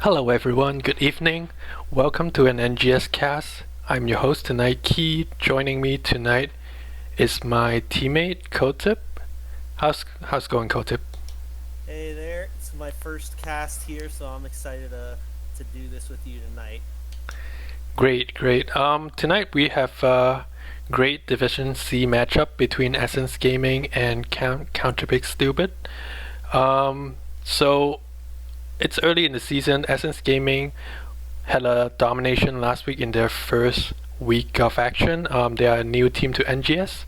Hello everyone, good evening. Welcome to an NGS cast. I'm your host tonight, Key. Joining me tonight is my teammate, Kotip. How's going, Kotip? Hey there, it's my first cast here, so I'm excited to do this with you tonight. Great, great. Tonight we have a great Division C matchup between Essence Gaming and Counterpick Stupid. So it's early in the season. Essence Gaming had a domination last week in their first week of action. They are a new team to NGS.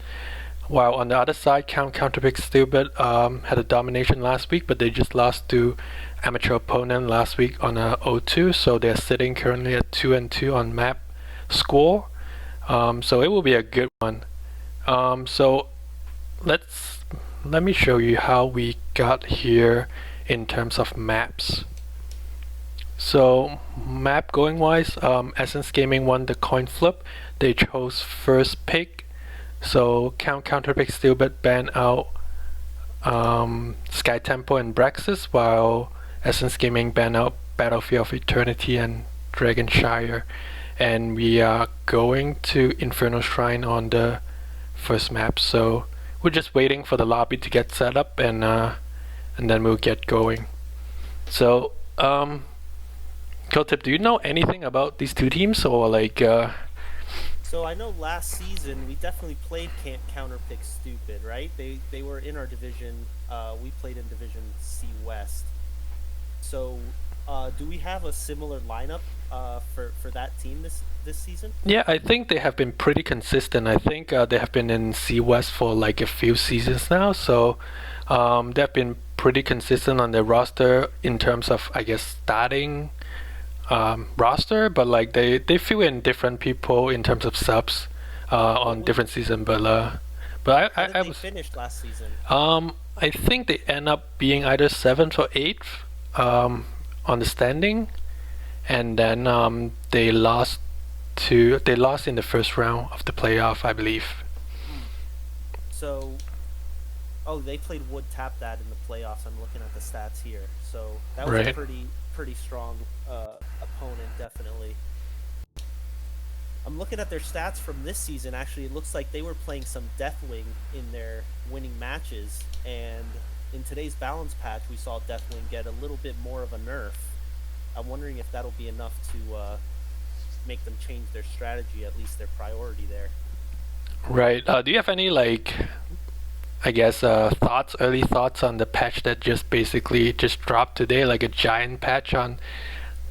While on the other side, Counterpick Stupid had a domination last week, but they just lost to amateur opponent last week on a 0-2, so they're sitting currently at 2-2 on map score. So it will be a good one. So let's let me show you how we got here in terms of maps. So map going wise, Essence Gaming won the coin flip. They chose first pick. So Counterpick Stupid banned out Sky Temple and Braxis, while Essence Gaming banned out Battlefield of Eternity and Dragonshire. And we are going to Inferno Shrine on the first map. So we're just waiting for the lobby to get set up, and then we'll get going. So Kotip, do you know anything about these two teams, or So I know last season we definitely played Counterpick Stupid, right? They were in our division. We played in Division C West. So do we have a similar lineup for that team this season? Yeah, I think they have been pretty consistent. I think they have been in C West for like a few seasons now, so they've been pretty consistent on their roster in terms of, I guess, starting roster, but like they fill in different people in terms of subs What on was different season. But How I, did I they was finish last season? I think they end up being either seventh or eighth on the standing, and then they lost in the first round of the playoff, I believe. Hmm. So they played Wood Tap that in the playoffs. I'm looking at the stats here. So that was a Right. pretty strong opponent, definitely. I'm looking at their stats from this season. Actually, it looks like they were playing some Deathwing in their winning matches, and in today's balance patch, we saw Deathwing get a little bit more of a nerf. I'm wondering if that'll be enough to make them change their strategy, at least their priority there. Right. Do you have any I guess early thoughts on the patch that just basically just dropped today, like a giant patch on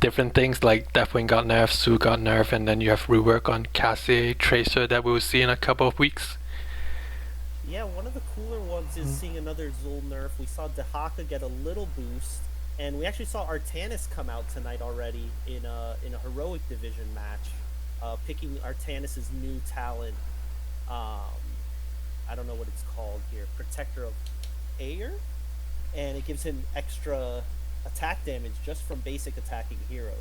different things like Deathwing got nerfed, Sue got nerfed, and then you have rework on Cassie Tracer that we'll see in a couple of weeks. Yeah, one of the cooler ones is seeing another Zul nerf. We saw Dehaka get a little boost, and we actually saw Artanis come out tonight already in a heroic division match, picking Artanis's new talent. Um, I don't know what it's called here, Protector of Air, and it gives him extra attack damage just from basic attacking heroes.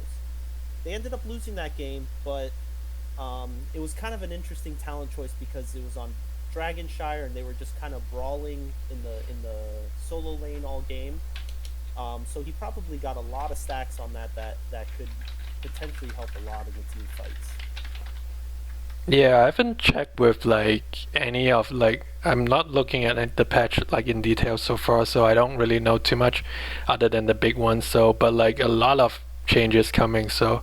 They ended up losing that game, but it was kind of an interesting talent choice because it was on Dragonshire and they were just kind of brawling in the solo lane all game. So he probably got a lot of stacks on that could potentially help a lot in the team fights. Yeah, I haven't checked with like any of like I'm not looking at the patch like in detail so far, so I don't really know too much other than the big ones. So, but like a lot of changes coming, so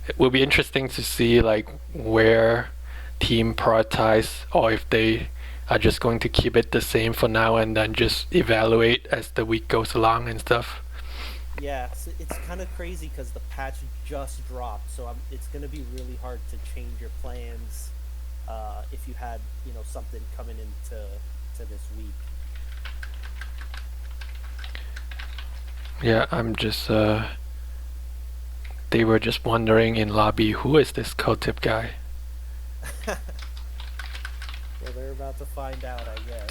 it will be interesting to see like where team prioritize or if they are just going to keep it the same for now and then just evaluate as the week goes along and stuff. Yeah, so it's kind of crazy because the patch just dropped, so it's going to be really hard to change your plans if you had something coming into this week. Yeah, I'm just they were just wondering in lobby who is this co-tip guy. Well, they're about to find out, I guess.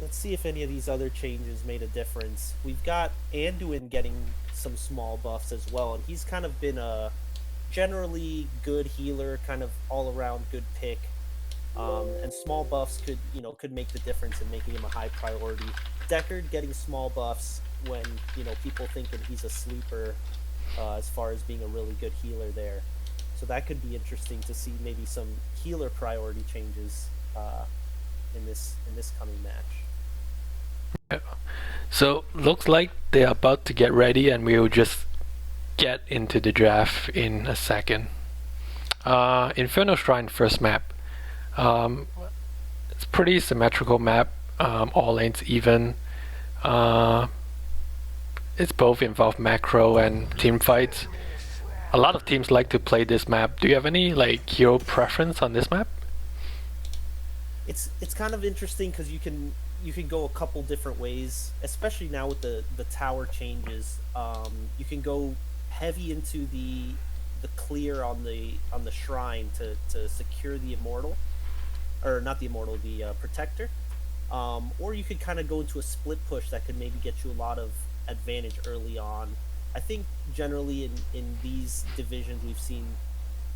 Let's see if any of these other changes made a difference. We've got Anduin getting some small buffs as well, and he's kind of been a generally good healer, kind of all around good pick. And small buffs could make the difference in making him a high priority. Deckard getting small buffs when people thinking he's a sleeper, as far as being a really good healer there. So that could be interesting to see maybe some healer priority changes in this coming match. So looks like they're about to get ready, and we'll just get into the draft in a second. Inferno Shrine first map. It's pretty symmetrical map. All lanes even. It's both involve macro and team fights. A lot of teams like to play this map. Do you have any hero preference on this map? It's kind of interesting because you can go a couple different ways, especially now with the tower changes. You can go heavy into the clear on the shrine to secure the immortal, or not the immortal, the protector. Or you could kind of go into a split push that could maybe get you a lot of advantage early on. I think generally in these divisions we've seen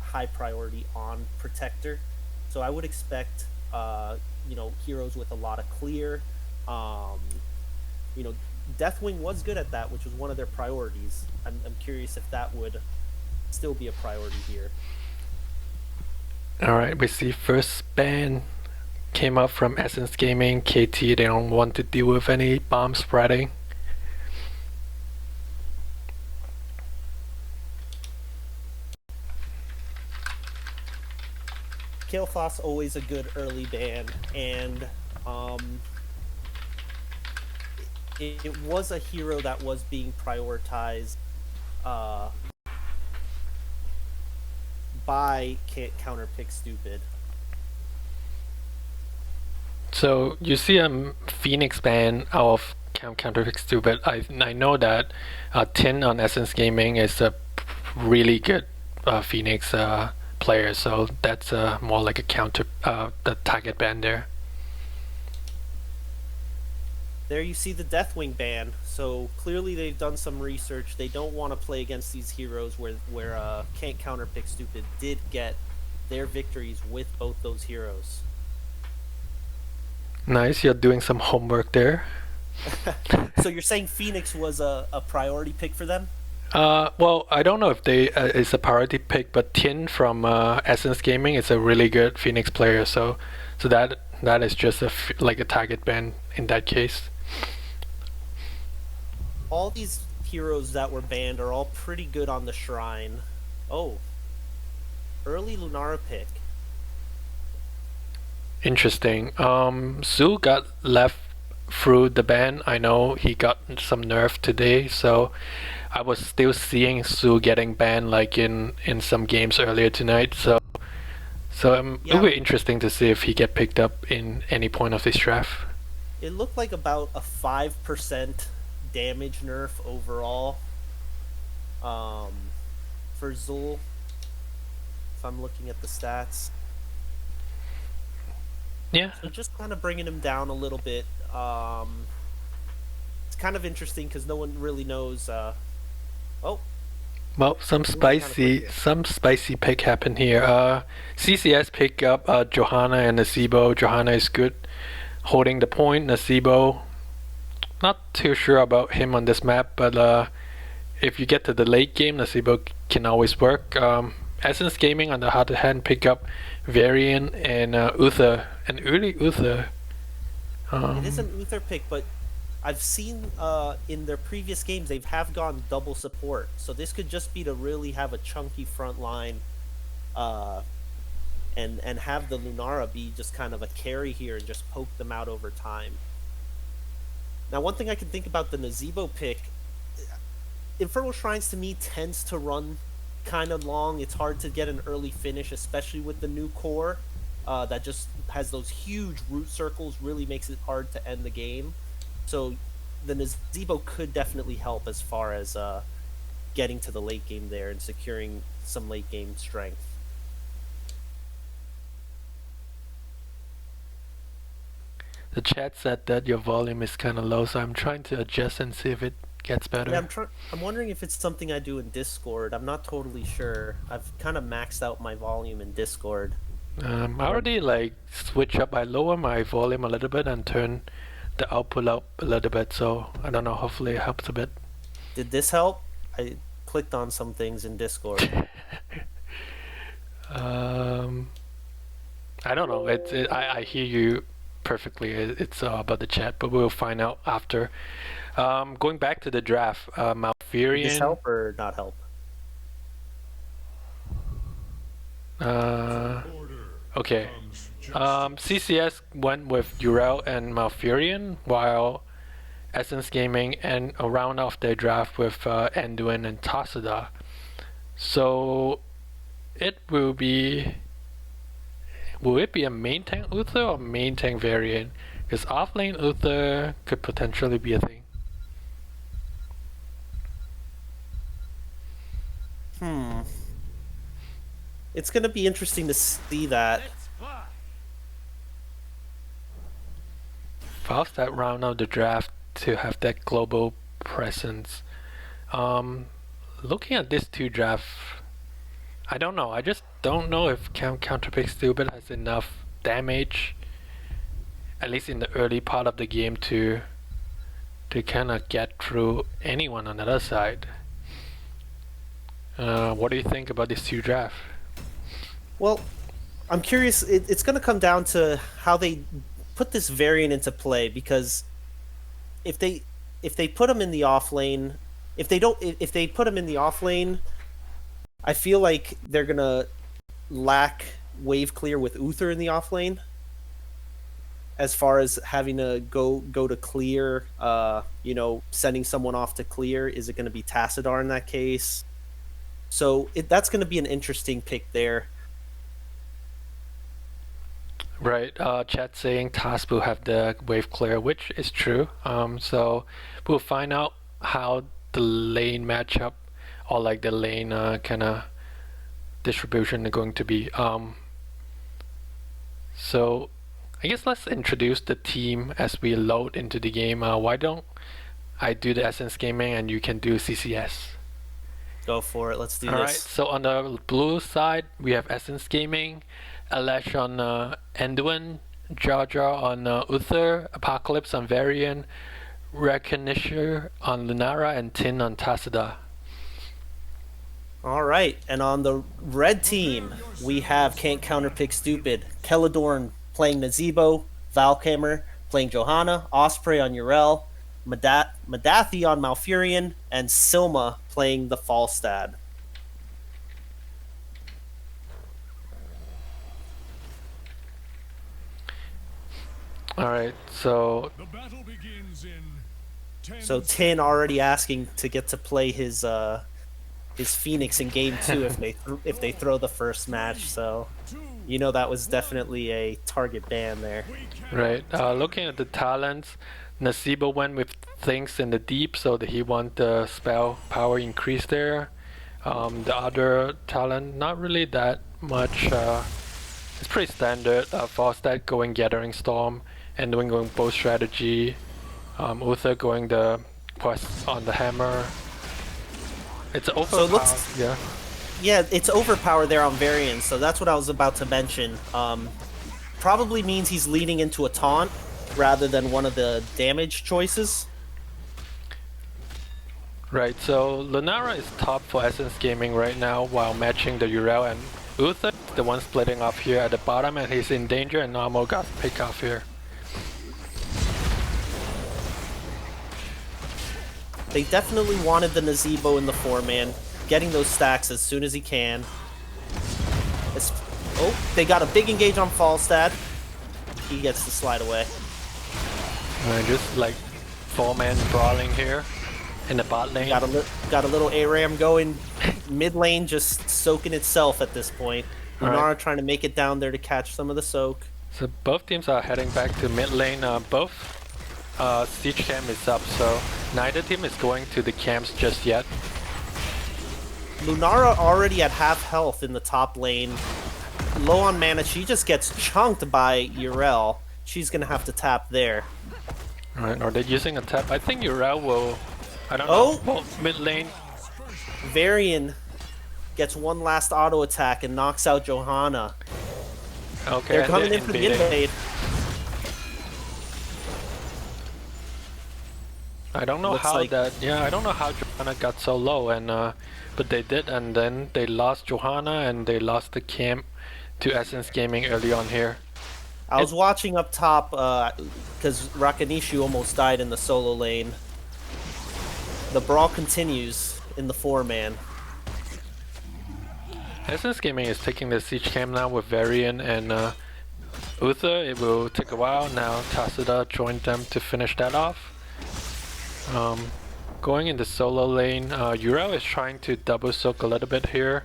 high priority on protector, so I would expect heroes with a lot of clear. Um, you know, Deathwing was good at that, which was one of their priorities. I'm curious if that would still be a priority here. Alright, we see first ban came up from Essence Gaming. KT, they don't want to deal with any bomb spreading. Kael'thas always a good early ban, and it was a hero that was being prioritized uh, by Counterpick Stupid. So you see a Phoenix ban out of Counterpick Stupid. I know that Tin on Essence Gaming is a really good Phoenix player, so that's more like a counter the target ban there. There you see the Deathwing ban. So clearly they've done some research. They don't want to play against these heroes where Can't Counterpick Stupid did get their victories with both those heroes. Nice, you're doing some homework there. So you're saying Phoenix was a priority pick for them? Well, I don't know if they is a priority pick, but Tin from Essence Gaming is a really good Phoenix player, so that is just like a target ban in that case. All these heroes that were banned are all pretty good on the shrine. Oh, early Lunara pick. Interesting. Zhu got left through the ban. I know he got some nerf today, so I was still seeing Zhu getting banned in some games earlier tonight. So it'll be interesting to see if he get picked up in any point of this draft. It looked like about a 5% damage nerf overall for Zul, if I'm looking at the stats. Yeah. So just kind of bringing him down a little bit. It's kind of interesting because no one really knows. Oh, Well, some spicy pick happened here. CCS pick up Johanna and Nasibo. Johanna is good, holding the point. Nasibo, not too sure about him on this map, but if you get to the late game, Nasibo can always work. Essence Gaming, on the other hand, pick up Varian and Uther, and early Uther. it is an Uther pick, but I've seen in their previous games they've gone double support, so this could just be to really have a chunky front line, and have the Lunara be just kind of a carry here and just poke them out over time. Now, one thing I can think about the Nazeebo pick, Infernal Shrines to me tends to run kind of long. It's hard to get an early finish, especially with the new core that just has those huge root circles, really makes it hard to end the game. So the Nazeebo could definitely help as far as getting to the late game there and securing some late game strength. The chat said that your volume is kind of low, so I'm trying to adjust and see if it gets better. Yeah, I'm wondering if it's something I do in Discord. I'm not totally sure. I've kind of maxed out my volume in Discord. I already like switch up. I lower my volume a little bit and turn the output up a little bit. So I don't know. Hopefully it helps a bit. Did this help? I clicked on some things in Discord. I don't know. I hear you perfectly. It's about the chat, but we'll find out after. Going back to the draft, Did Malfurion. this help or not help? Okay. CCS went with Urel and Malfurion, while Essence Gaming and a round off their draft with Anduin and Tasada. So it will be. Will it be a main tank Uther or main tank variant? Because offlane Uther could potentially be a thing. It's gonna be interesting to see that. Falstad round out the draft to have that global presence. Looking at this two draft, I don't know. I just don't know if Counterpick Stupid has enough damage, at least in the early part of the game, to kind of get through anyone on the other side. What do you think about this two draft? Well, I'm curious. It's going to come down to how they put this variant into play, because if they put him in the off lane, if they put him in the off lane, I feel like they're gonna lack wave clear with Uther in the off lane. As far as having to go to clear, sending someone off to clear, is it going to be Tassadar in that case? So that's going to be an interesting pick there. Right, chat saying Task will have the wave clear, which is true. So we'll find out how the lane matchup or like the lane kind of distribution are going to be. So I guess let's introduce the team as we load into the game. Why don't I do the Essence Gaming and you can do CCS? Go for it. Let's do Alright, this. so on the blue side we have Essence Gaming, Alesh on Anduin, Jar Jar on Uther, Apocalypse on Varian, Recognition on Lunara, and Tin on Tasada. All right, and on the red team, we have Can't Counterpick Stupid, Keladorn playing Nazebo, Valkammer playing Johanna, Osprey on Urel, Madathi on Malfurion, and Silma playing the Falstad. Alright, so Tin already asking to get to play his Phoenix in game 2 if they throw the first match, so that was definitely a target ban there. Right, looking at the talents, Nasiba went with things in the deep so that he want the spell power increase there. The other talent, not really that much. It's pretty standard. Falstad going Gathering Storm, and going both strategy. Uther going the quest on the hammer. It's overpowered. So yeah, it's overpowered there on Varian, so that's what I was about to mention. Probably means he's leading into a taunt rather than one of the damage choices. Right, so Lunara is top for Essence Gaming right now while matching the Urel, and Uther, the one splitting off here at the bottom, and he's in danger, and Namo got picked off here. They definitely wanted the Nazebo in the 4-man, getting those stacks as soon as he can. They got a big engage on Falstad. He gets to slide away. Just like 4-man brawling here in the bot lane. Got a little ARAM going. Mid lane just soaking itself at this point. Lunara trying to make it down there to catch some of the soak. So both teams are heading back to mid lane. Both siege camp is up, so neither team is going to the camps just yet. Lunara already at half health in the top lane. Low on mana, she just gets chunked by Urel. She's gonna have to tap there. Alright, are they using a tap? I think Urel will... I don't know. Well, mid lane. Varian gets one last auto attack and knocks out Johanna. Okay, They're and coming in for the invading. invade. I don't know Looks how like- that. Yeah, I don't know how Johanna got so low, and but they did, and then they lost Johanna and they lost the camp to Essence Gaming early on here. I was watching up top because Rakanishu almost died in the solo lane. The brawl continues in the 4-man. Essence Gaming is taking the siege camp now with Varian and Uther. It will take a while. Now Tasuda joined them to finish that off. Going in the solo lane, Uriel is trying to double soak a little bit here.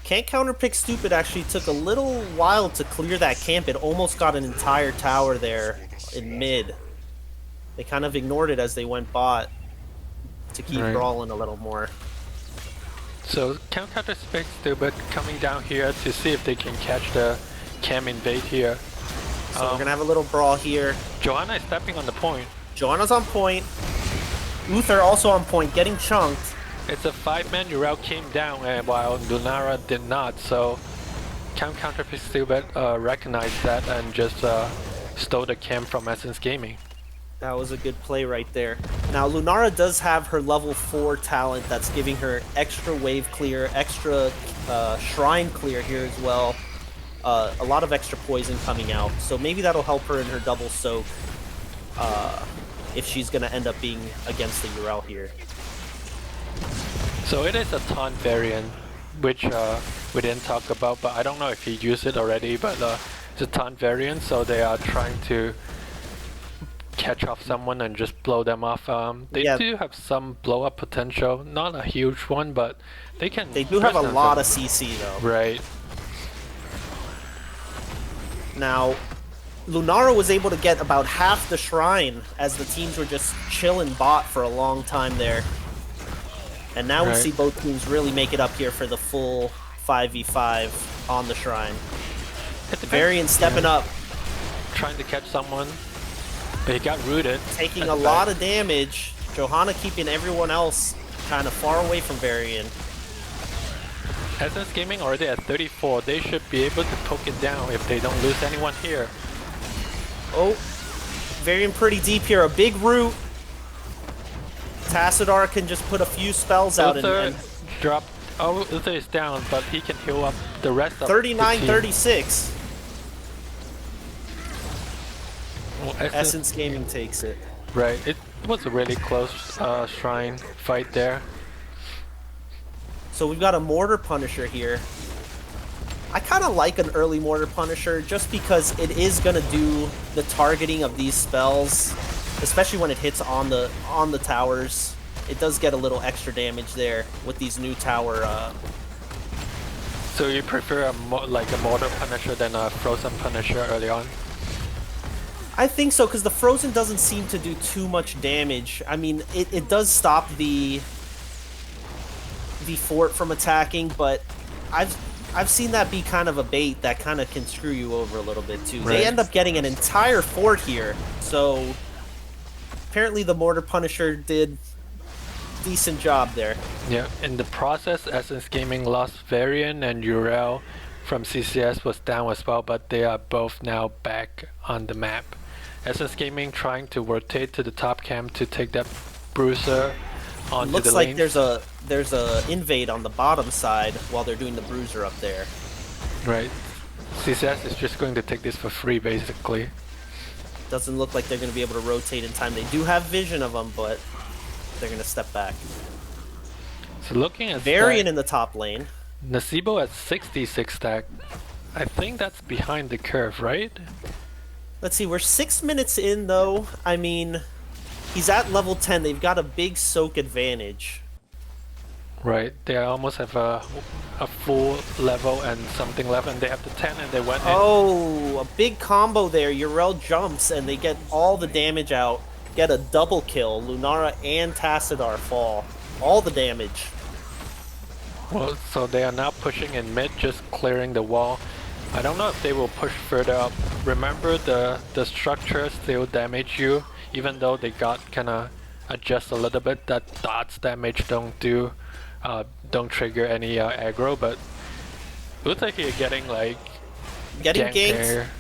Can't Counterpick Stupid actually took a little while to clear that camp. It almost got an entire tower there in mid. They kind of ignored it as they went bot to keep brawling a little more. So Counterpick Stupid coming down here to see if they can catch the camp invade here. So we're gonna have a little brawl here. Johanna is stepping on the point. Joanna's on point. Uther also on point, getting chunked. It's a 5-man. Uriel came down while Lunara did not, so Counterpick Stupid recognized that and just stole the camp from Essence Gaming. That was a good play right there. Now, Lunara does have her level 4 talent that's giving her extra wave clear, extra shrine clear here as well. A lot of extra poison coming out, so maybe that'll help her in her double soak if she's going to end up being against the Uriel here. So it is a taunt variant, which we didn't talk about, but I don't know if he used it already, but it's a taunt variant, so they are trying to catch off someone and just blow them off. They do have some blow up potential, not a huge one, but they can. They do have a lot of CC though. Right. Now, Lunara was able to get about half the shrine as the teams were just chilling bot for a long time there. And now we see both teams really make it up here for the full 5v5 on the shrine. Varian stepping up. Trying to catch someone. But he got rooted. Taking a lot of damage. Johanna keeping everyone else kind of far away from Varian. Essence Gaming already at 34. They should be able to poke it down if they don't lose anyone here. Oh, Varian pretty deep here. A big root. Tassadar can just put a few spells out and drop. Oh, Uther is down, but he can heal up the rest of 39-36. Well, Essence Gaming takes it. Right, it was a really close shrine fight there. So we've got a Mortar Punisher here. I kind of like an early Mortar Punisher just because it is going to do the targeting of these spells, especially when it hits on the towers. It does get a little extra damage there with these new tower. So you prefer like a Mortar Punisher than a Frozen Punisher early on? I think so, because the Frozen doesn't seem to do too much damage. I mean, it does stop the fort from attacking, but I've seen that be kind of a bait that kind of can screw you over a little bit too. They end up getting an entire fort here, so apparently the Mortar Punisher did a decent job there. Yeah, in the process, Essence Gaming lost Varian and Uriel from CCS was down as well, but they are both now back on the map. Essence Gaming trying to rotate to the top camp to take that Bruiser onto Looks the like lane. there's a invade on the bottom side while they're doing the Bruiser up there. Right. CCS is just going to take this for free, basically. Doesn't look like they're going to be able to rotate in time. They do have vision of them, but they're going to step back. So looking at Varian in the top lane. Nasibo at 66 stack. I think that's behind the curve, right? Let's see, we're 6 minutes in though. I mean, he's at level 10. They've got a big soak advantage. Right, they almost have a full level and something left, and they have the 10 and they went in. Oh, a big combo there. Uriel jumps and they get all the damage out. Get a double kill. Lunara and Tassadar fall. All the damage. Well, so they are now pushing in mid, just clearing the wall. I don't know if they will push further up. Remember, the structure still damage you, even though they got kinda adjust a little bit. That dots damage don't trigger any aggro, but Uther here getting like getting Gank ganked. there.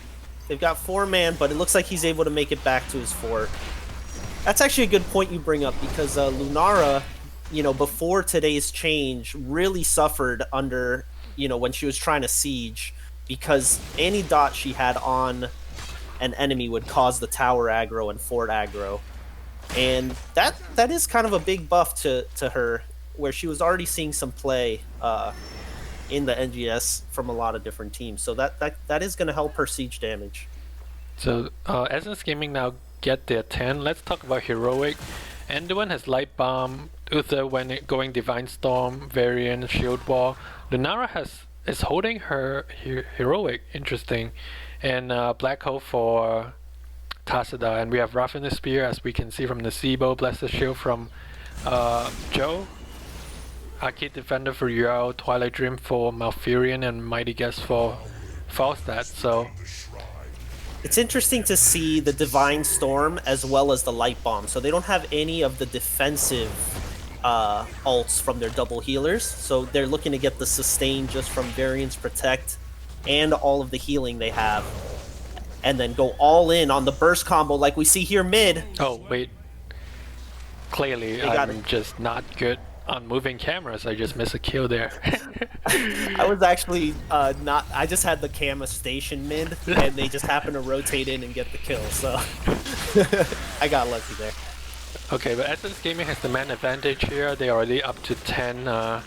They've got 4-man, but it looks like he's able to make it back to his fort. That's actually a good point you bring up, because Lunara, before today's change, really suffered under, when she was trying to siege, because any dot she had on an enemy would cause the tower aggro and fort aggro. And that is kind of a big buff to her, where she was already seeing some play in the NGS from a lot of different teams. So that is going to help her siege damage. So Essence Gaming now get their 10. Let's talk about Heroic. Enduin has Light Bomb, Uther when going Divine Storm, Varian, Shield Wall. Lunara is holding her Heroic, interesting. And Black Hole for Tassadar. And we have Ravenous Spear, as we can see from Nasibo, Blessed Shield from Joe. Arcade Defender for Yao, Twilight Dream for Malfurion, and Mighty Guess for Falstad. So it's interesting to see the Divine Storm as well as the Light Bomb. So they don't have any of the defensive ults from their double healers. So they're looking to get the sustain just from Variance Protect and all of the healing they have. And then go all in on the burst combo like we see here mid. Oh, wait. Clearly, I'm just not good on moving cameras. I just missed a kill there. I was actually not. I just had the camera station mid, and they just happened to rotate in and get the kill. So I got lucky there. Okay, but Essence Gaming has the man advantage here. They're already up to 10. I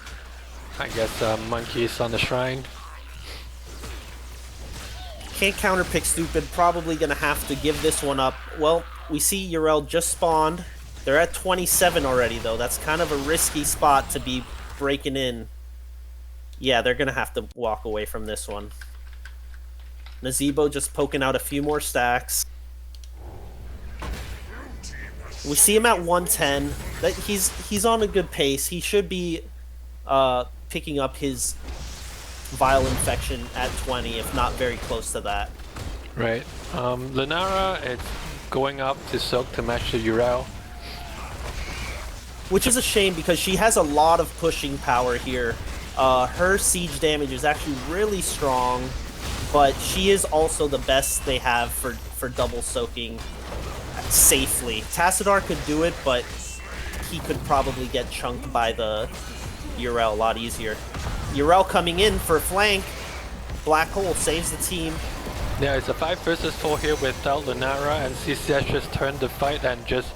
guess monkeys on the shrine. Can't counterpick stupid. Probably gonna have to give this one up. Well, we see Yrel just spawned. They're at 27 already, though. That's kind of a risky spot to be breaking in. Yeah, they're going to have to walk away from this one. Nazeebo just poking out a few more stacks. We see him at 110. He's on a good pace. He should be picking up his Vile Infection at 20, if not very close to that. Right. Lunara, it's going up to soak to match the Yrel. Which is a shame, because she has a lot of pushing power here. Her siege damage is actually really strong, but she is also the best they have for double soaking safely. Tassadar could do it, but he could probably get chunked by the Yrel a lot easier. Yrel coming in for a flank. Black Hole saves the team. Yeah, it's a 5 versus 4 here without Lunara, and CCS just turned the fight and just...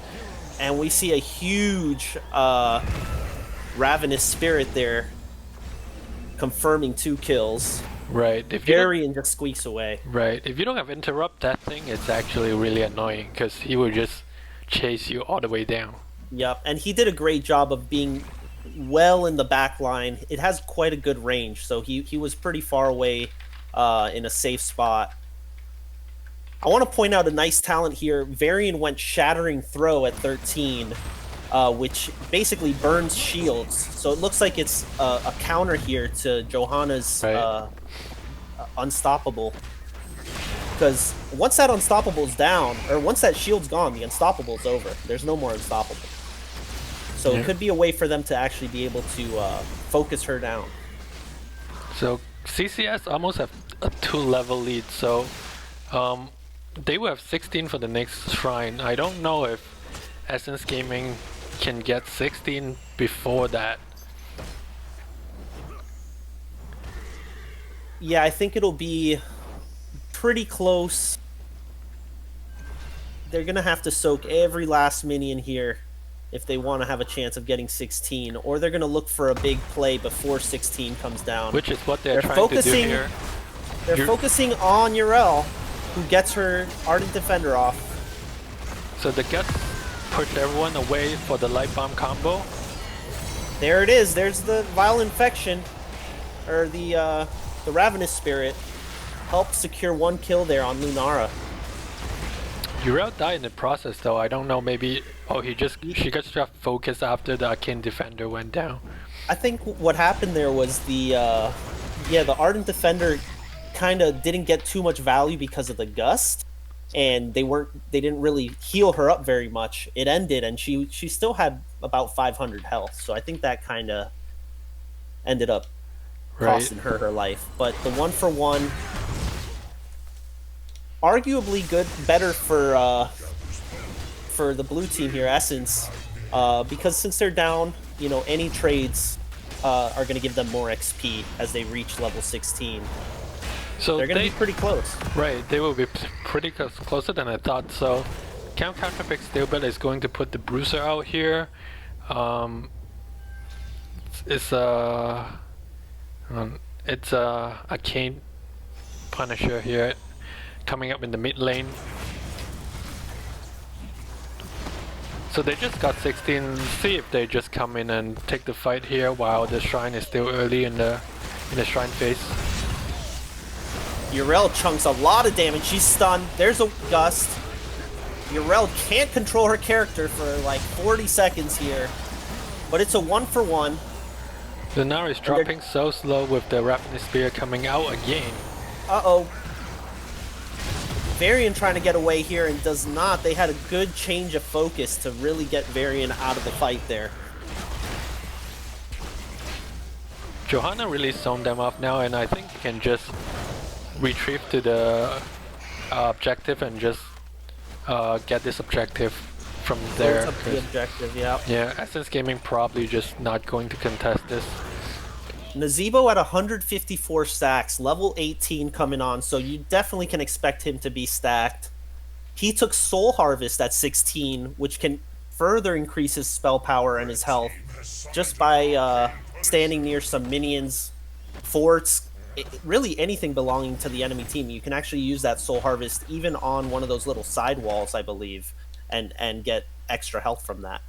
And we see a huge Ravenous Spirit there, confirming 2 kills. Right. If Varian just squeaks away. Right. If you don't have interrupt that thing, it's actually really annoying, because he will just chase you all the way down. Yep, and he did a great job of being well in the back line. It has quite a good range, so he was pretty far away in a safe spot. I want to point out a nice talent here. Varian went Shattering Throw at 13, which basically burns shields. So it looks like it's a counter here to Johanna's Unstoppable. Because once that Unstoppable is down, or once that shield's gone, the Unstoppable is over. There's no more Unstoppable. So it could be a way for them to actually be able to focus her down. So CCS almost have a 2-level lead, so they will have 16 for the next shrine. I don't know if Essence Gaming can get 16 before that. Yeah, I think it'll be pretty close. They're going to have to soak every last minion here if they want to have a chance of getting 16, or they're going to look for a big play before 16 comes down. Which is what they're trying to do here. They're focusing on Yrel, who gets her Ardent Defender off. So the Guts pushed everyone away for the Light Bomb combo. There it is. There's the Vile Infection, or the Ravenous Spirit. Helped secure 1 kill there on Lunara. Yrel died in the process, though. I don't know, maybe... Oh, she got focused after the Arcane Defender went down. I think what happened there was the Ardent Defender kind of didn't get too much value because of the Gust, and they didn't really heal her up very much. It ended, and she still had about 500 health, so I think that kind of ended up costing her life. But the 1-for-1 arguably better for the blue team here, Essence, because since they're down, any trades are going to give them more XP as they reach level 16. So they're going to be pretty close. Right, they will be pretty closer than I thought. So Counterpick Steelbit is going to put the Bruiser out here. It's a Arcane Punisher here coming up in the mid lane. So they just got 16. See if they just come in and take the fight here while the shrine is still early in the shrine phase. Yrel chunks a lot of damage. She's stunned. There's a gust. Yrel can't control her character for like 40 seconds here, but it's a 1-for-1. Lunara is dropping so slow with the Ravenous Spear coming out again. Uh-oh. Varian trying to get away here and does not. They had a good change of focus to really get Varian out of the fight there. Johanna really zoned them off now, and I think you can just retrieve to the objective and just get this objective from there. Up the objective, yeah. Yeah, Essence Gaming probably just not going to contest this. Nazeebo at 154 stacks, level 18 coming on, so you definitely can expect him to be stacked. He took Soul Harvest at 16, which can further increase his spell power and his health just by standing near some minions, forts, really anything belonging to the enemy team. You can actually use that Soul Harvest even on one of those little side walls, I believe, and get extra health from that.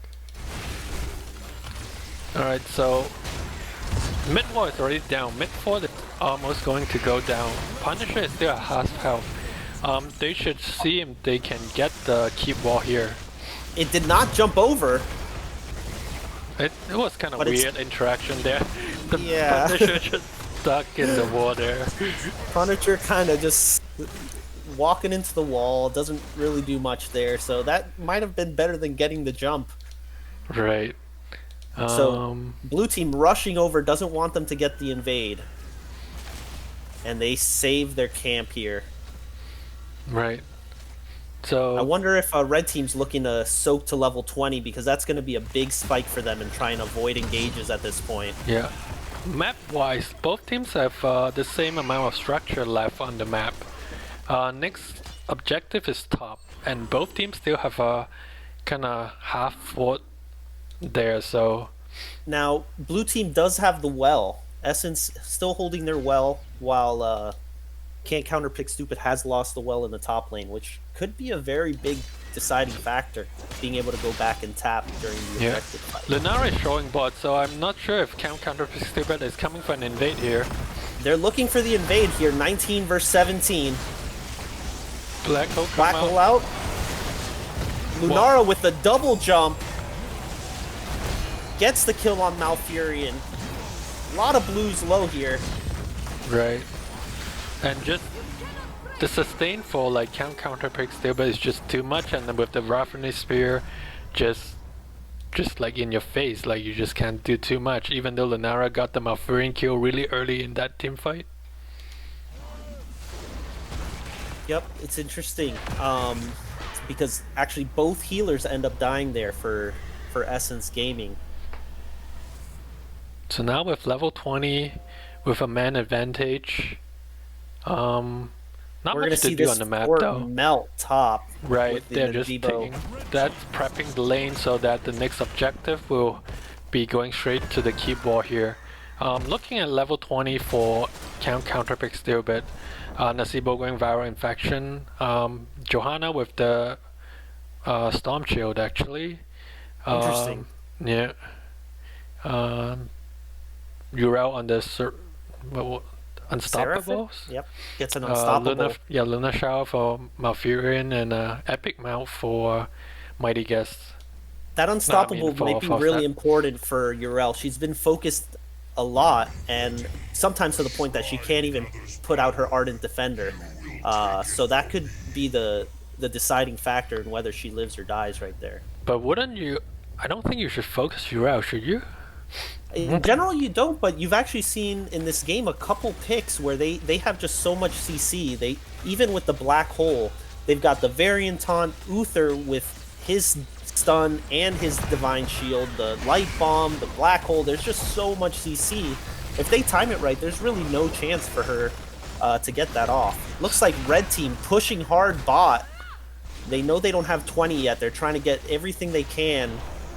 Alright, so mid wall is already down. Mid 4 is almost going to go down. Punisher is still at half health. They should see if they can get the keep wall here. It did not jump over. It was kind of weird interaction there. The Yeah. Punisher just stuck in the water. Punisher kind of just walking into the wall, doesn't really do much there, so that might have been better than getting the jump. Right. So blue team rushing over, doesn't want them to get the invade, and they save their camp here. Right. So I wonder if red team's looking to soak to level 20, because that's going to be a big spike for them and try and avoid engages at this point. yeah. Map wise, both teams have the same amount of structure left on the map. Next objective is top, and both teams still have a kind of half fort there, so Now, blue team does have the well. Essence still holding their well, while Can't Counterpick Stupid has lost the well in the top lane, which could be a very big deciding factor, being able to go back and tap during the objective fight. Lunara is showing bot, so I'm not sure if Counterpick Stupid is coming for an invade here. They're looking for the invade here, 19 versus 17. Black Hole come Black hole out. Lunara with the double jump gets the kill on Malfurion. A lot of blues low here. Right. And just the sustain for like Counterpick Stupid is just too much, and then with the Ravenous Spear just like in your face, like you just can't do too much, even though Lunara got the Malfurion kill really early in that team fight. Yep, it's interesting. Because actually both healers end up dying there for Essence Gaming. So now with level 20, with a man advantage, not We're much gonna see to do this on the map fort though. melt top. Right, with the they're just Nazeebo. taking, that's prepping the lane so that the next objective will be going straight to the keep wall here. Looking at level 20 for Counterpick Steelbit, Nazeebo going Viral Infection, Johanna with the Storm Shield actually. Interesting. Yeah. Yrel on the Unstoppables? Yep, gets an unstoppable. Luna Shower for Malfurion, and Epic Mount for Mighty Guest. That unstoppable for might be really important for Yrel. She's been focused a lot, and sometimes to the point that she can't even put out her Ardent Defender. So that could be the deciding factor in whether she lives or dies right there. But wouldn't you... I don't think you should focus Yrel, should you? In general, you don't, but you've actually seen in this game a couple picks where they have just so much CC. They even with the black hole, they've got the variant taunt, Uther with his stun and his divine shield, the light bomb, the black hole. There's just so much CC. If they time it right, there's really no chance for her to get that off. Looks like red team pushing hard bot. They know they don't have 20 yet. They're trying to get everything they can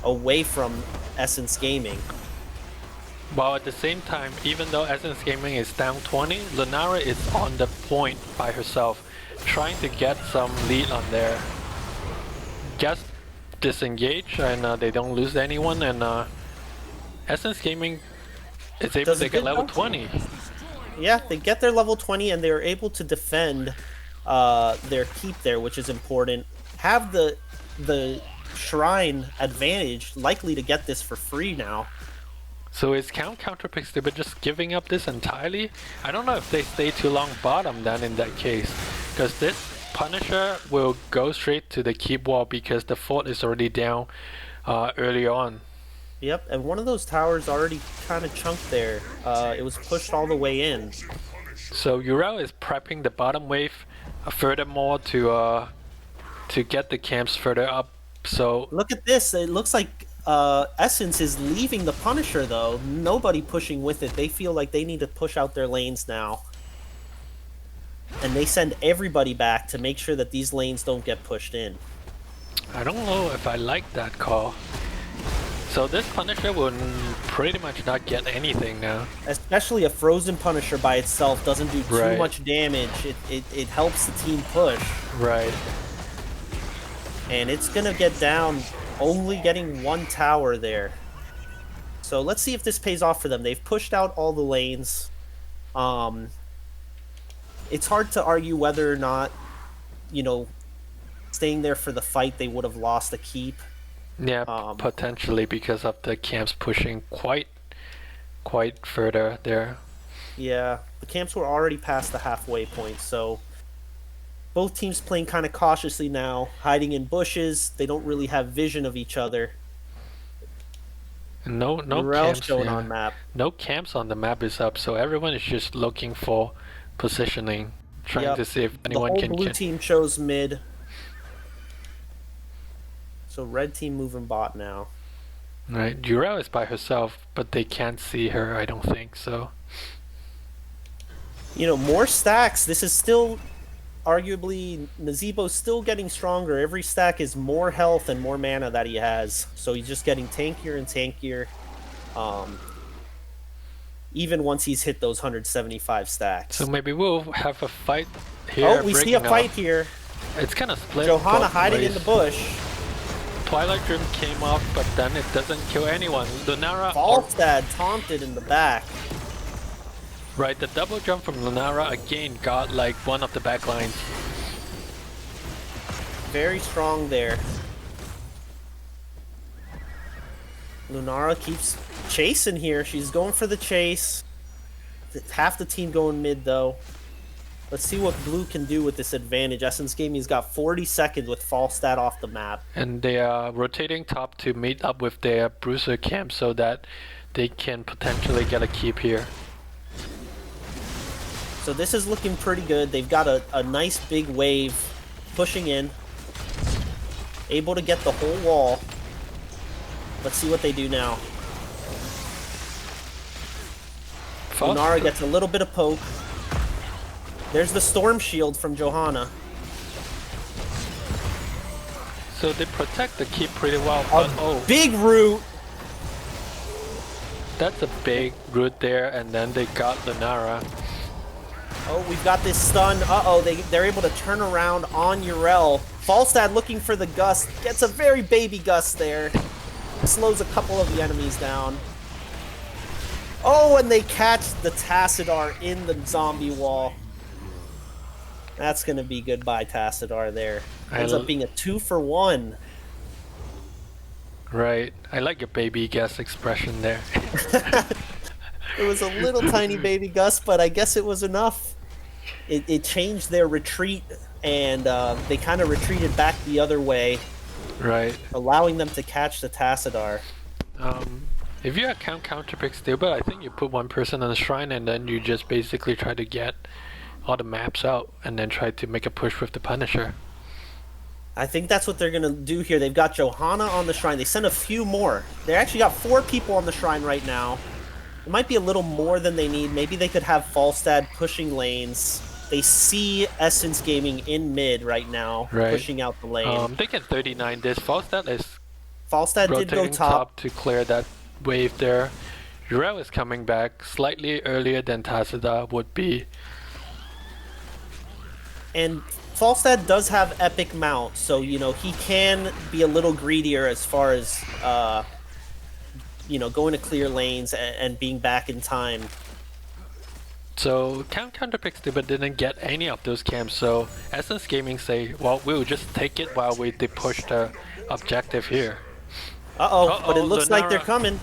away from Essence Gaming. While at the same time, even though Essence Gaming is down 20, Lunara is on the point by herself, trying to get some lead on there. Just disengage and they don't lose anyone, and Essence Gaming is able to get level 20. Yeah, they get their level 20 and they're able to defend their keep there, which is important. Have the shrine advantage, likely to get this for free now. So is Counterpick stupid just giving up this entirely? I don't know if they stay too long bottom then in that case, because this Punisher will go straight to the keep wall because the fort is already down early on. Yep, and one of those towers already kind of chunked there. It was pushed all the way in. So Uriel is prepping the bottom wave furthermore to get the camps further up. So look at this. It looks like Essence is leaving the Punisher though. Nobody pushing with it. They feel like they need to push out their lanes now. And they send everybody back to make sure that these lanes don't get pushed in. I don't know if I like that call. So this Punisher will pretty much not get anything now. Especially a frozen Punisher by itself doesn't do too much damage. It helps the team push. Right. And it's gonna get down, only getting one tower there. So let's see if this pays off for them. They've pushed out all the lanes. It's hard to argue whether or not, you know, staying there for the fight they would have lost a keep. Yeah, potentially because of the camps pushing quite further there. Yeah, the camps were already past the halfway point, so both teams playing kind of cautiously now, hiding in bushes. They don't really have vision of each other. No camps showing on map. No camps on the map is up, so everyone is just looking for positioning, trying to see if anyone the can. Blue team chose mid. So red team moving bot now. Right, Uriel is by herself, but they can't see her, I don't think, so. You know, more stacks. This is still, arguably, Nazeebo's still getting stronger. Every stack is more health and more mana that he has. So he's just getting tankier and tankier. Even once he's hit those 175 stacks. So maybe we'll have a fight here. Oh, we see a fight here. It's kind of split. Johanna hiding in the bush. Twilight Dream came off, but then it doesn't kill anyone. Lunara... Falstad taunted in the back. Right, the double jump from Lunara again got like one of the back lines. Very strong there. Lunara keeps chasing here. She's going for the chase. Half the team going mid though. Let's see what Blue can do with this advantage. Essence Gaming's got 40 seconds with Falstad off the map. And they are rotating top to meet up with their Bruiser camp so that they can potentially get a keep here. So this is looking pretty good. They've got a nice big wave pushing in. Able to get the whole wall. Let's see what they do now. Lunara gets a little bit of poke. There's the storm shield from Johanna. So they protect the keep pretty well, but big root! That's a big root there, and then they got Lunara. Oh, we've got this stun. Uh-oh, they're able to turn around on Uriel. Falstad looking for the gust. Gets a very baby gust there. Slows a couple of the enemies down. Oh, and they catch the Tassadar in the zombie wall. That's going to be goodbye, Tassadar there. Ends up being a 2-for-1. Right. I like your baby guess expression there. It was a little tiny baby gust, but I guess it was enough. It changed their retreat, and they kind of retreated back the other way. Right. Allowing them to catch the Tassadar. If you account Counterpick stupid, I think you put one person on the shrine and then you just basically try to get all the maps out and then try to make a push with the Punisher. I think that's what they're going to do here. They've got Johanna on the shrine. They sent a few more. They actually got 4 people on the shrine right now. It might be a little more than they need. Maybe they could have Falstad pushing lanes. They see Essence Gaming in mid right now, pushing out the lane. They can 39 this. Falstad did go top to clear that wave there. Jurel is coming back slightly earlier than Tazada would be. And Falstad does have Epic Mount, so, you know, he can be a little greedier as far as, you know, going to clear lanes and being back in time. So Counterpick stupid didn't get any of those camps, so Essence Gaming say, well, we'll just take it while we push the objective here. But it looks like they're coming.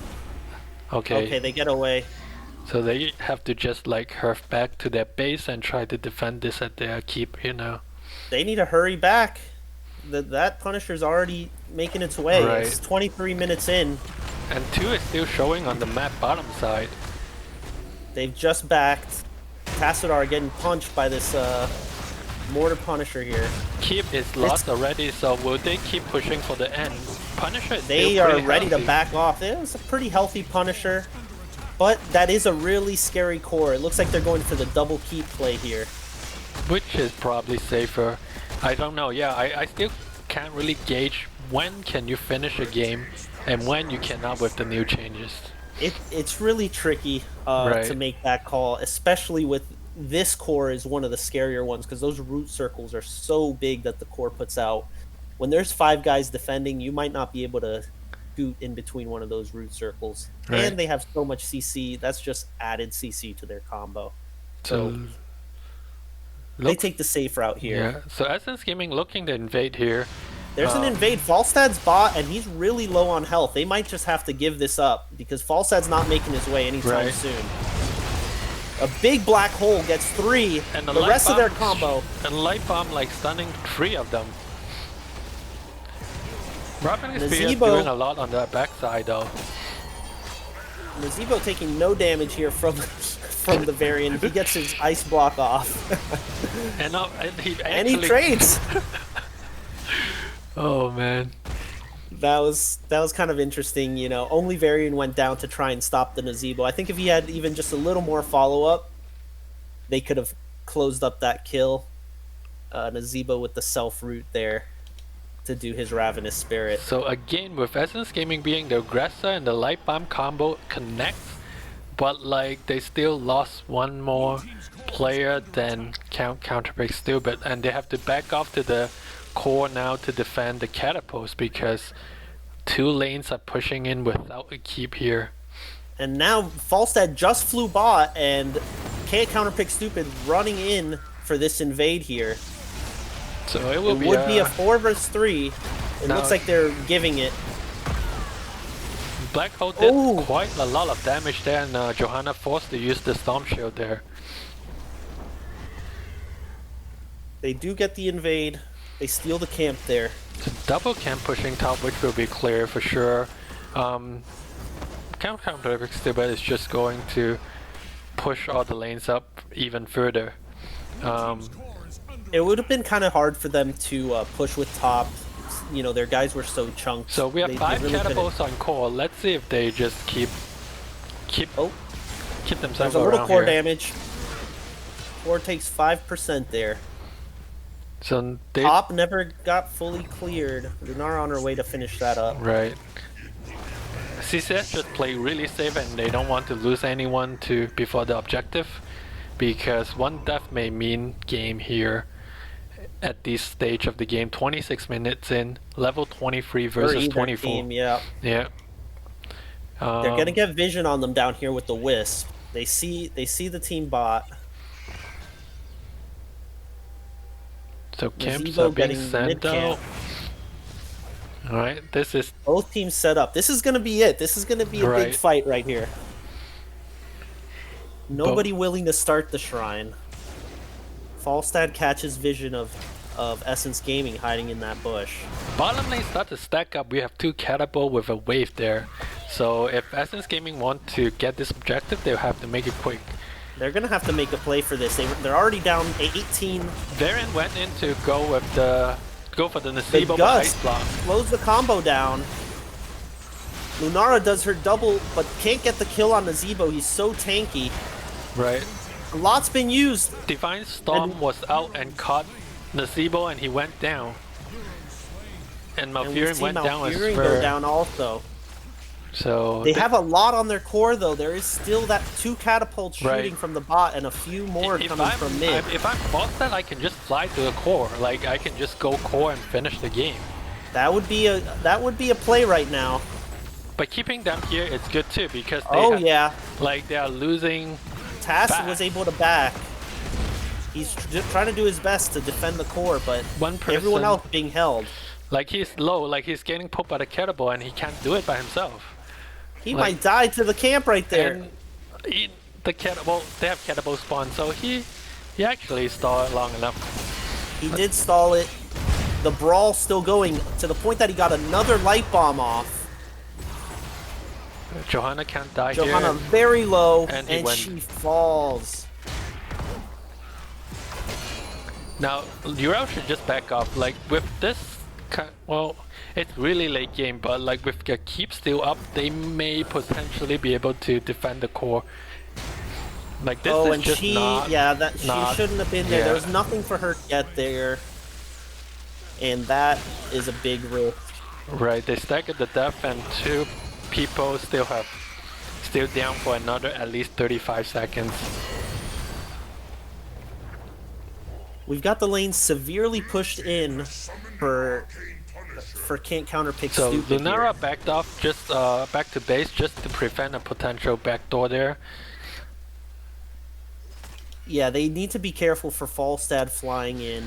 Okay, they get away. So they have to just like hurf back to their base and try to defend this at their keep, you know. They need to hurry back. That Punisher's already making its way. Right. It's 23 minutes in. And 2 is still showing on the map bottom side. They've just backed. Tassadar getting punched by this Mortar Punisher here. Keep is lost already, so will they keep pushing for the end? Punisher is They still are pretty ready healthy. to back off. It was a pretty healthy Punisher. But that is a really scary core. It looks like they're going for the double keep play here. Which is probably safer. I don't know. Yeah, I still can't really gauge when can you finish a game and when you cannot with the new changes. It's really tricky to make that call, especially with this core is one of the scarier ones because those root circles are so big that the core puts out. When there's 5 guys defending, you might not be able to scoot in between one of those root circles. Right. And they have so much CC, that's just added CC to their combo. So they take the safe route here. Yeah, so Essence Gaming looking to invade here. There's an invade. Falstad's bot, and he's really low on health. They might just have to give this up because Falstad's not making his way anytime soon. A big black hole gets 3, and the rest of their combo. And Light Bomb like stunning 3 of them. Robin is doing a lot on the backside though. Nazebo taking no damage here from the variant. He gets his ice block off. and he trades. Oh man. That was kind of interesting, you know. Only Varian went down to try and stop the Nazebo. I think if he had even just a little more follow-up, they could have closed up that kill. Nazebo with the self-root there to do his Ravenous Spirit. So again, with Essence Gaming being the aggressor and the Light Bomb combo connects, but like they still lost one more player than Counterpick stupid, and they have to back off to the core now to defend the catapults because 2 lanes are pushing in without a keep here. And now Falstad just flew bot and can't Counterpick stupid running in for this invade here. So it would be a 4 versus 3. It looks like they're giving it. Black Hole did quite a lot of damage there, and Johanna forced to use the Storm Shield there. They do get the invade. They steal the camp there. So double camp pushing top, which will be clear for sure. Counterpick stupid is just going to push all the lanes up even further. It would have been kind of hard for them to push with top. You know, their guys were so chunked. So we have 5 really catapults on core. Let's see if they just keep themselves There's a little around core here. damage. Core takes 5% there. So top never got fully cleared. Lunar on her way to finish that up. Right. CCS just play really safe and they don't want to lose anyone before the objective, because 1 death may mean game here at this stage of the game. 26 minutes in, level 23 versus 24. Team, yeah. Yeah. They're gonna get vision on them down here with the Wisp. They see the team bot. So camps are being sent out. Alright, this is... Both teams set up. This is gonna be it. This is gonna be a big fight right here. Nobody willing to start the shrine. Falstad catches vision of Essence Gaming hiding in that bush. Bottom lane start to stack up. We have 2 catapult with a wave there. So if Essence Gaming want to get this objective, they'll have to make it quick. They're gonna have to make a play for this. They're already down 18. Varian went in to go for the The Nasibo Gust ice block. slows the combo down. Lunara does her double, but can't get the kill on Nazebo. He's so tanky. Right. A lot's been used. Divine Storm was out and caught Nasibo, and he went down. And Malfurion went down as Malfurion well. go down also. So They have a lot on their core though. There is still that 2 catapults shooting Right. from the bot and a few more coming from mid. If I'm boss, that I can just fly to the core. Like I can just go core and finish the game. That would be a play right now. But keeping them here is good too because Yeah, like they are losing. Tass back. was able to back. He's trying to do his best to defend the core, but One person, everyone else being held. like he's low, like he's getting poked by the kettlebell and he can't do it by himself. He Like- might die to the camp right there. And they have kettlebell spawn, so he actually stalled it long enough. He did stall it. The brawl's still going to the point that he got another light bomb off. Johanna can't die Johanna here. very low, And and, he went. she falls. Now, Uriel should just back off. Like, with this, well, it's really late game, but like with the keep still up, they may potentially be able to defend the core. Like, this is And just she, not... she shouldn't have been there. yeah. There was nothing for her to get there. And that is a big risk. Right, they staggered the death and 2 people still down for another at least 35 seconds. We've got the lane severely pushed in for can't counterpick So stupid Lunara here. backed off, just back to base, just to prevent a potential backdoor there. Yeah, they need to be careful for Falstad flying in.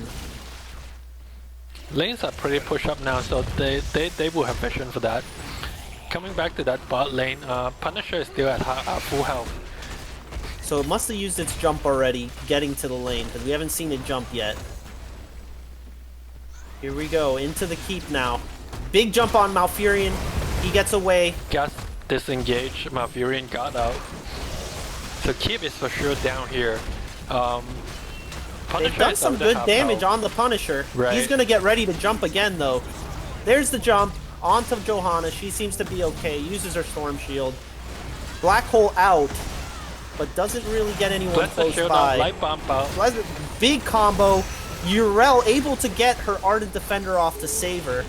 Lanes are pretty push up now, so they will have vision for that. Coming back to that bot lane, Punisher is still at full health. So it must have used its jump already, getting to the lane, because we haven't seen it jump yet. Here we go, into the keep now. Big jump on Malfurion. He gets away. Gus disengaged, Malfurion got out. So keep is for sure down here. They've done some good damage on the Punisher. Right. He's going to get ready to jump again, though. There's the jump onto Johanna. She seems to be okay. Uses her Storm Shield. Black Hole out, but doesn't really get anyone Bless the close shield by. out, light bomb out. Big combo. Uriel able to get her Ardent Defender off to save her.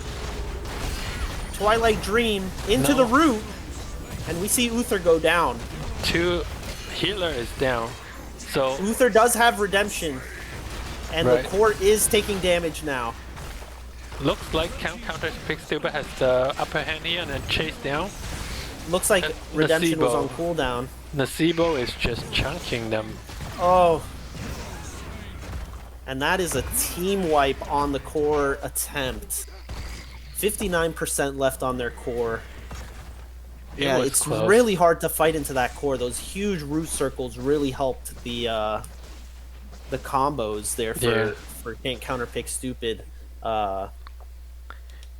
Twilight Dream into the root, and we see Uther go down. 2 healer is down. So Uther does have redemption, and Right. the core is taking damage now. looks like Counterpick still has the upper hand here and then chase down. Looks like redemption was Nasibo. on cooldown. Nasibo is just chunking them. Oh. And that is a team wipe on the core attempt. 59% left on their core. Yeah, was it's close. really hard to fight into that core. Those huge root circles really helped the combos there for can't counterpick stupid.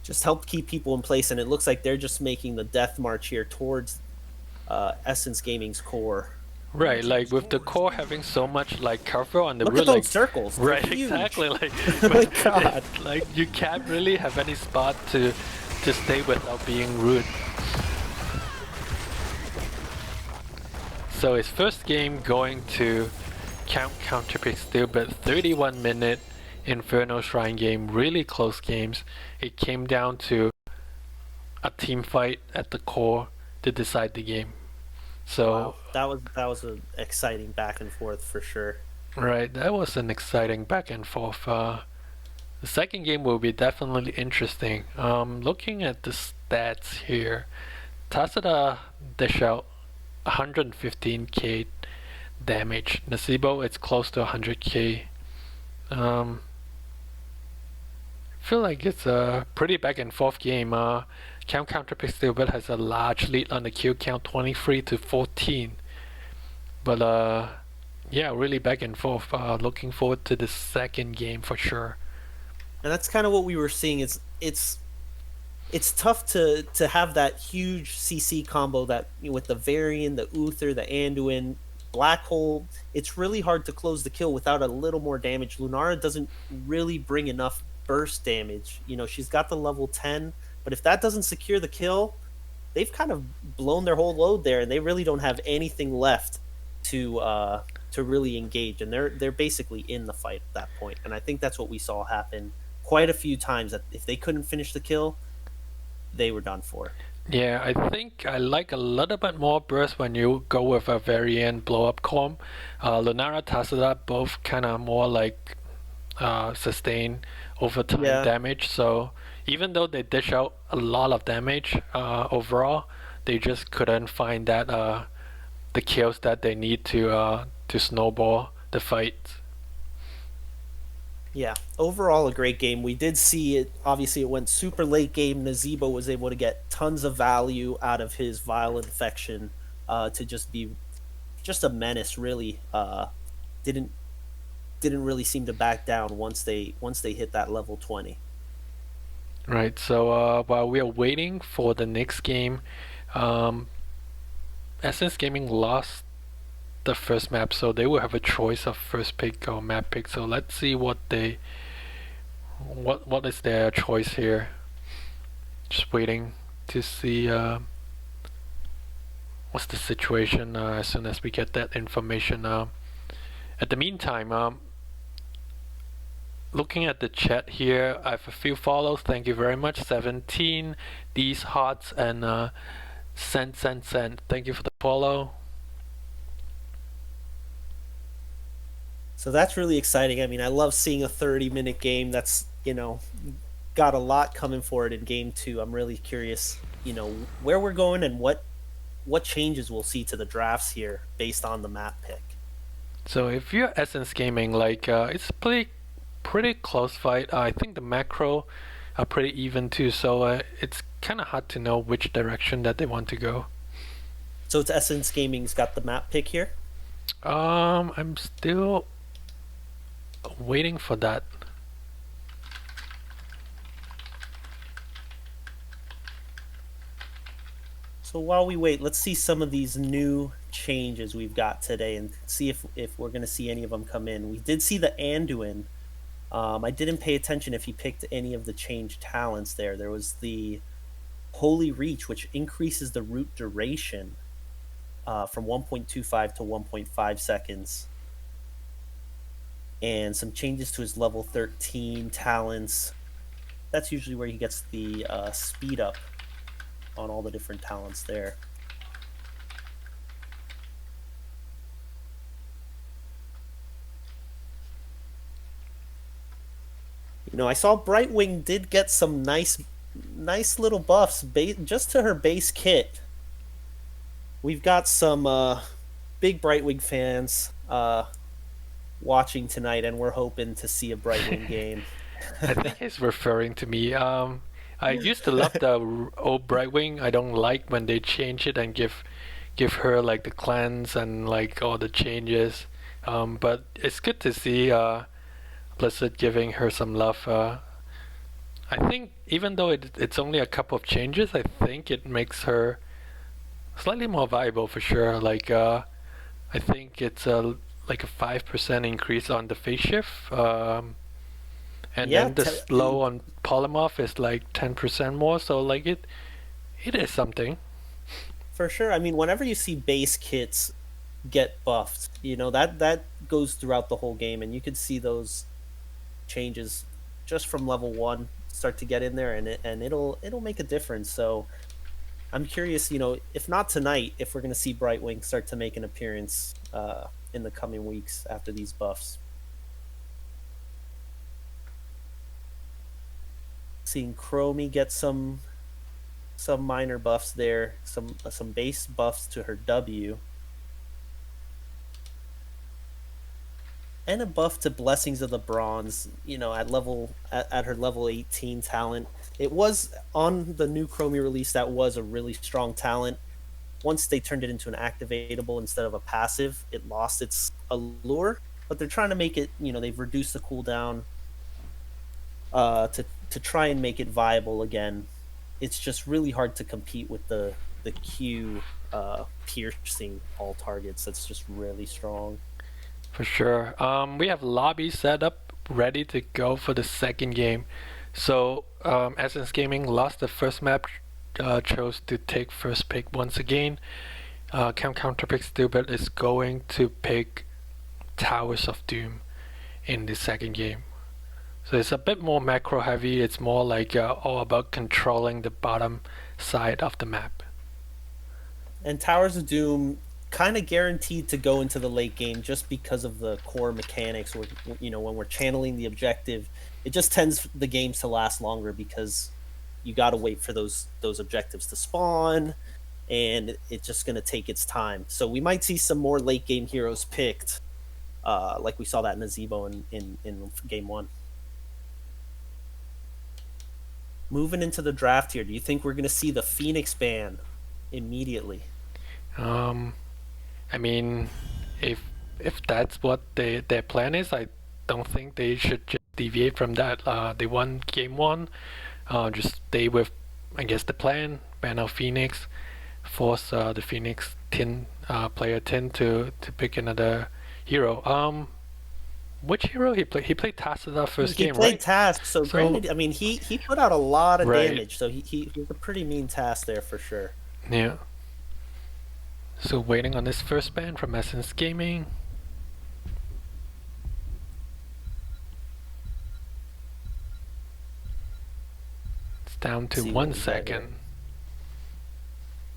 Just helped keep people in place, and it looks like they're just making the death march here towards Essence Gaming's core. Right, like with the core having so much like cover on the Look root, at those like circles. They're right, huge. exactly. Like, Oh my God. like you can't really have any spot to stay without being rude. So his first game going to Counterpick still, but 31-minute Inferno Shrine game, really close games. It came down to a team fight at the core to decide the game. So Wow. That was an exciting back and forth for sure. right, that was an exciting back and forth. The second game will be definitely interesting. Looking at the stats here, Tasada dish out 115k damage. Nasibo, it's close to 100k. Feel like it's a pretty back and forth game. Counterpick still but has a large lead on the kill count, 23 to 14. But yeah, really back and forth. Looking forward to the second game for sure. And that's kind of what we were seeing. It's it's tough to have that huge CC combo that with the Varian, the Uther, the Anduin, Black Hole. It's really hard to close the kill without a little more damage. Lunara doesn't really bring enough burst damage. She's got the level 10, but if that doesn't secure the kill, they've kind of blown their whole load there, and they really don't have anything left to really engage, and they're basically in the fight at that point. And I think that's what we saw happen quite a few times. That if they couldn't finish the kill, they were done for. Yeah, I think I like a little bit more burst when you go with a variant blow up comp. Lunara, Tassadar both kind of more like sustain over time Yeah, damage. So even though they dish out a lot of damage overall, they just couldn't find that the kills that they need to snowball the fight. yeah. Overall, a great game. We did see it. Obviously, it went super late game. Nazeebo was able to get tons of value out of his vile infection to just be just a menace. Really, didn't didn't really seem to back down once they hit that level 20. Right. So while we are waiting for the next game, um, Essence Gaming lost the first map, so they will have a choice of first pick or map pick. So let's see what is their choice here. Just waiting to see what's the situation as soon as we get that information. At the meantime, looking at the chat here, I have a few follows. Thank you very much. 17, these hearts, and send. Thank you for the follow. So that's really exciting. I mean, I love seeing a 30-minute game that's, got a lot coming for it in game 2. I'm really curious, where we're going and what changes we'll see to the drafts here based on the map pick. So if you're Essence Gaming, like it's pretty close fight. I think the macro are pretty even too, so it's kind of hard to know which direction that they want to go. So it's Essence Gaming's got the map pick here. I'm still waiting for that. So while we wait, let's see some of these new changes we've got today and see if we're going to see any of them come in. We did see the Anduin. I didn't pay attention if he picked any of the changed talents there. There was the Holy Reach, which increases the root duration from 1.25 to 1.5 seconds. And some changes to his level 13 talents. That's usually where he gets the speed up on all the different talents there. I saw Brightwing did get some nice little buffs just to her base kit. We've got some big Brightwing fans watching tonight, and we're hoping to see a Brightwing game. I think he's referring to me. I used to love the old Brightwing. I don't like when they change it and give her like the cleanse and like all the changes. But it's good to see Blizzard giving her some love. I think even though it's only a couple of changes, I think it makes her slightly more viable for sure. Like I think it's like a 5% increase on the phase shift. And Yeah, then the slow on polymorph is like 10% more, so like it is something. for sure. I mean, whenever you see base kits get buffed, that goes throughout the whole game, and you could see those changes just from level 1 start to get in there, and it'll make a difference. So I'm curious, if not tonight, if we're going to see Brightwing start to make an appearance in the coming weeks after these buffs. Seeing Chromie get some minor buffs there, some base buffs to her W, and a buff to Blessings of the Bronze. At her level 18 talent. It was on the new Chromie release. That was a really strong talent. Once they turned it into an activatable instead of a passive, it lost its allure. But they're trying to make it. They've reduced the cooldown to try and make it viable again. it's just really hard to compete with the Q piercing all targets. That's just really strong. For sure. We have lobby set up ready to go for the second game. So Essence Gaming lost the first map, chose to take first pick once again. Counterpick Stupid is going to pick Towers of Doom in the second game. So it's a bit more macro heavy. It's more like all about controlling the bottom side of the map. And Towers of Doom kind of guaranteed to go into the late game just because of the core mechanics. Where, when we're channeling the objective, it just tends the games to last longer because you got to wait for those objectives to spawn, and it's just going to take its time. So we might see some more late game heroes picked, like we saw that in Nazebo in game 1. Moving into the draft here, do you think we're going to see the Phoenix ban immediately? I mean, if that's what their plan is, I don't think they should just deviate from that. They won game 1. Just stay with, I guess, the plan. Ban out Phoenix, force the Phoenix player 10 to pick another hero. Which hero he played? He played Tacita first game, right? He played Task, so granted, I mean, he put out a lot of Right. damage, so he was a pretty mean Task there for sure. Yeah. So waiting on this first ban from Essence Gaming. It's down to See what 1 we got second.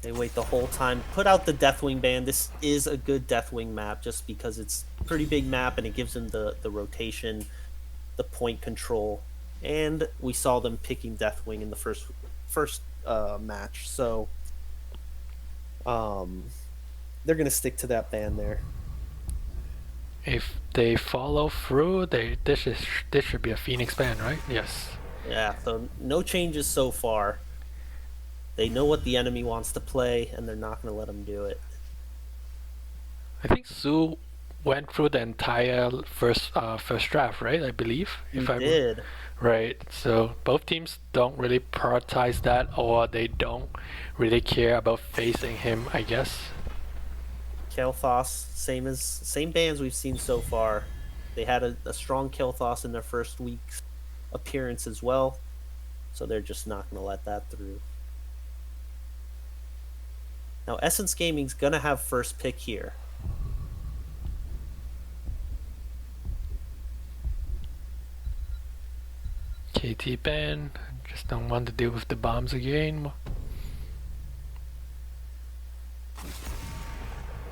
They wait the whole time. Put out the Deathwing ban. This is a good Deathwing map just because it's a pretty big map and it gives them the rotation, the point control, and we saw them picking Deathwing in the first match. So they're gonna stick to that ban there. If they follow through, this should be a Phoenix ban, right? Yes. Yeah, so no changes so far. They know what the enemy wants to play, and they're not going to let them do it. I think Su went through the entire first draft, right? I believe. He did. Right. So both teams don't really prioritize that, or they don't really care about facing him, I guess. Kael'thas, same bands we've seen so far. They had a strong Kael'thas in their first week's appearance as well, so they're just not going to let that through. Now, Essence Gaming's going to have first pick here. KT ban. Just don't want to deal with the bombs again.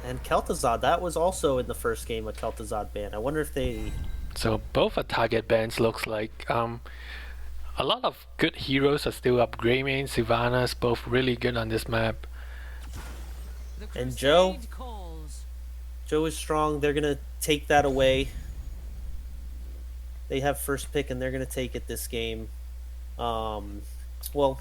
And Kel'Thuzad, that was also in the first game a Kel'Thuzad ban. I wonder if they... So both are target bans, looks like. A lot of good heroes are still up. Greymane, Sylvanas, both really good on this map. And Joe is strong. They're going to take that away. They have first pick, and they're going to take it this game. Well,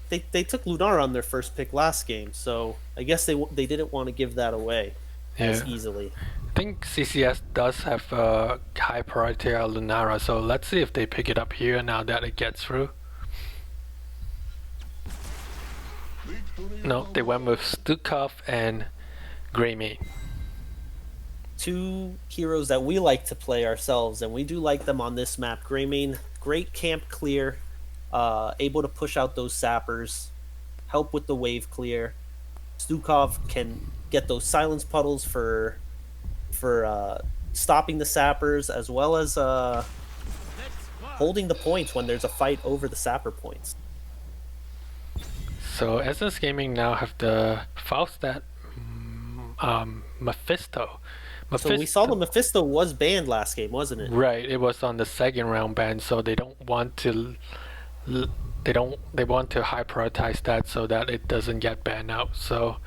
they took Lunar on their first pick last game, so I guess they didn't want to give that away as easily. I think CCS does have a high priority on Lunara, so let's see if they pick it up here now that it gets through. No, they went with Stukov and Greymane. Two heroes that we like to play ourselves, and we do like them on this map. Greymane, great camp clear, able to push out those sappers, help with the wave clear. Stukov can get those silence puddles for stopping the sappers, as well as holding the points when there's a fight over the sapper points. So Essence Gaming now have the Faustat Mephisto. So we saw the Mephisto was banned last game, wasn't it? Right, it was on the second round ban, so they don't want to they want to high prioritize that so that it doesn't get banned out. So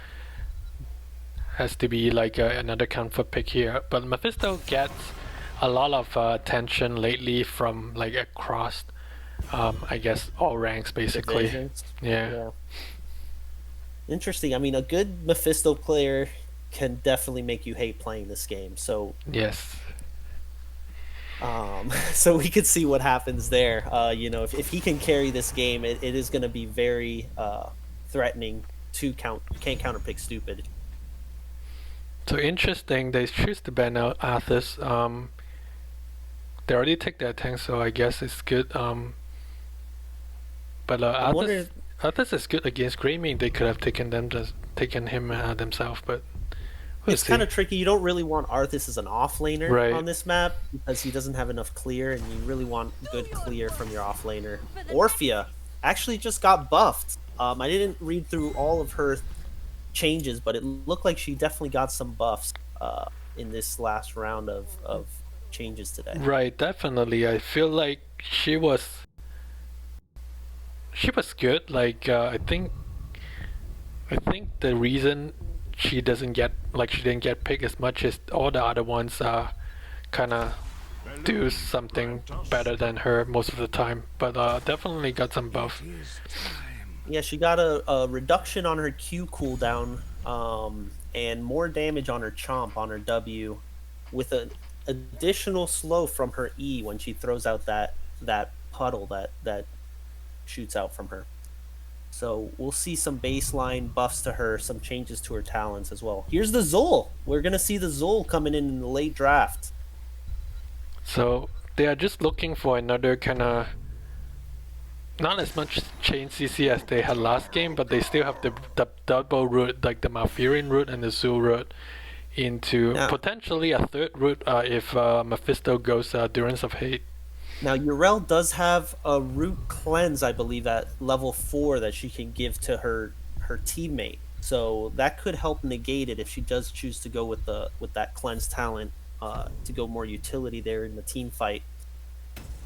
has to be like another comfort pick here. But Mephisto gets a lot of attention lately from like across I guess all ranks basically. Divisions. Yeah. Interesting. I mean, a good Mephisto player can definitely make you hate playing this game. So yes. So we could see what happens there. You know, if he can carry this game, it is going to be very threatening to can't counterpick stupid. So interesting, they choose to ban out Arthas. They already take their tank, so I guess it's good. But I'm wondering. Arthas is good against Greymane. They could have taken him themselves, but we'll It's see. kind of tricky. You don't really want Arthas as an offlaner Right. on this map because he doesn't have enough clear, and you really want good clear from your offlaner. Orphea actually just got buffed. I didn't read through all of her changes, but it looked like she definitely got some buffs in this last round of changes today. Right, definitely. I feel like she was good. Like I think the reason she didn't get picked as much as all the other ones kind of do something better than her most of the time. But definitely got some buff. Yeah, she got a reduction on her Q cooldown and more damage on her chomp on her W with an additional slow from her E when she throws out that puddle that shoots out from her. So we'll see some baseline buffs to her, some changes to her talents as well. Here's the Zol. We're gonna see the Zol coming in the late draft. So they are just looking for another kind of not as much chain CC as they had last game, but they still have the double route, like the Malfurion route and the Zul route, into potentially a third route if Mephisto goes Durance of Hate. Now Urel does have a root cleanse, I believe, at level 4 that she can give to her teammate. So that could help negate it if she does choose to go with that cleanse talent to go more utility there in the team fight.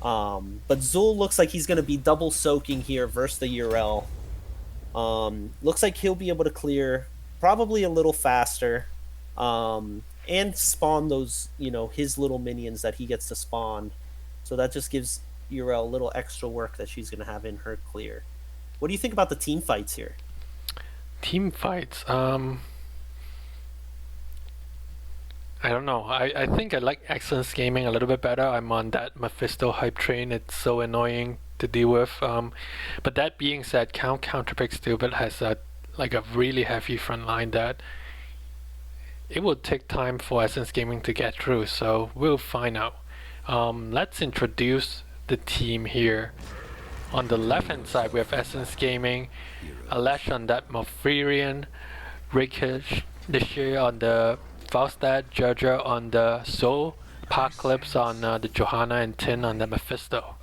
But Zul looks like he's going to be double soaking here versus the Urel. Looks like he'll be able to clear probably a little faster and spawn those, his little minions that he gets to spawn. So that just gives Urel a little extra work that she's going to have in her clear. What do you think about the team fights here? Team fights. I don't know. I think I like Excellence Gaming a little bit better. I'm on that Mephisto hype train. It's so annoying to deal with. But that being said, Counterpick still has a really heavy front line that it will take time for Essence Gaming to get through. So we'll find out. Let's introduce the team here. On the left hand side we have Essence Gaming, Alesh on that Malfurion, Ricochet on the Falstad, Judger on the Soul, Parklips on the Johanna, and Tin on the Mephisto.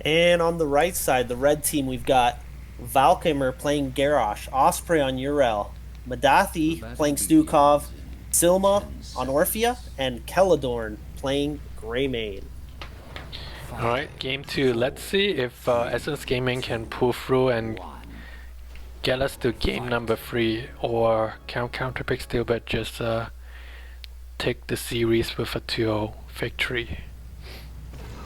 And on the right side, the red team, we've got Valkymer playing Garrosh, Osprey on Urel, Madathi playing Stukov, Silma on Orphea, and Keladorn playing Greymane. Alright, game 2. Let's see if Essence Gaming can pull through and get us to game number 3, or Counterpick still, but just take the series with a 2-0 victory.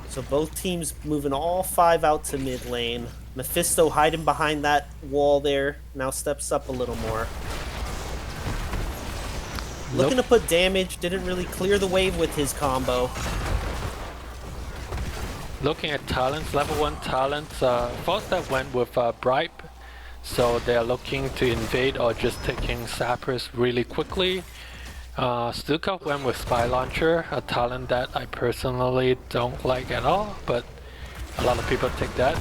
So both teams moving all 5 out to mid lane. Mephisto hiding behind that wall there, now steps up a little more. Looking to put damage, didn't really clear the wave with his combo. Looking at talents, level 1 talents, Falstad went with Bribe, so they are looking to invade or just taking sappers really quickly. Stukov went with Spy Launcher, a talent that I personally don't like at all, but a lot of people take that.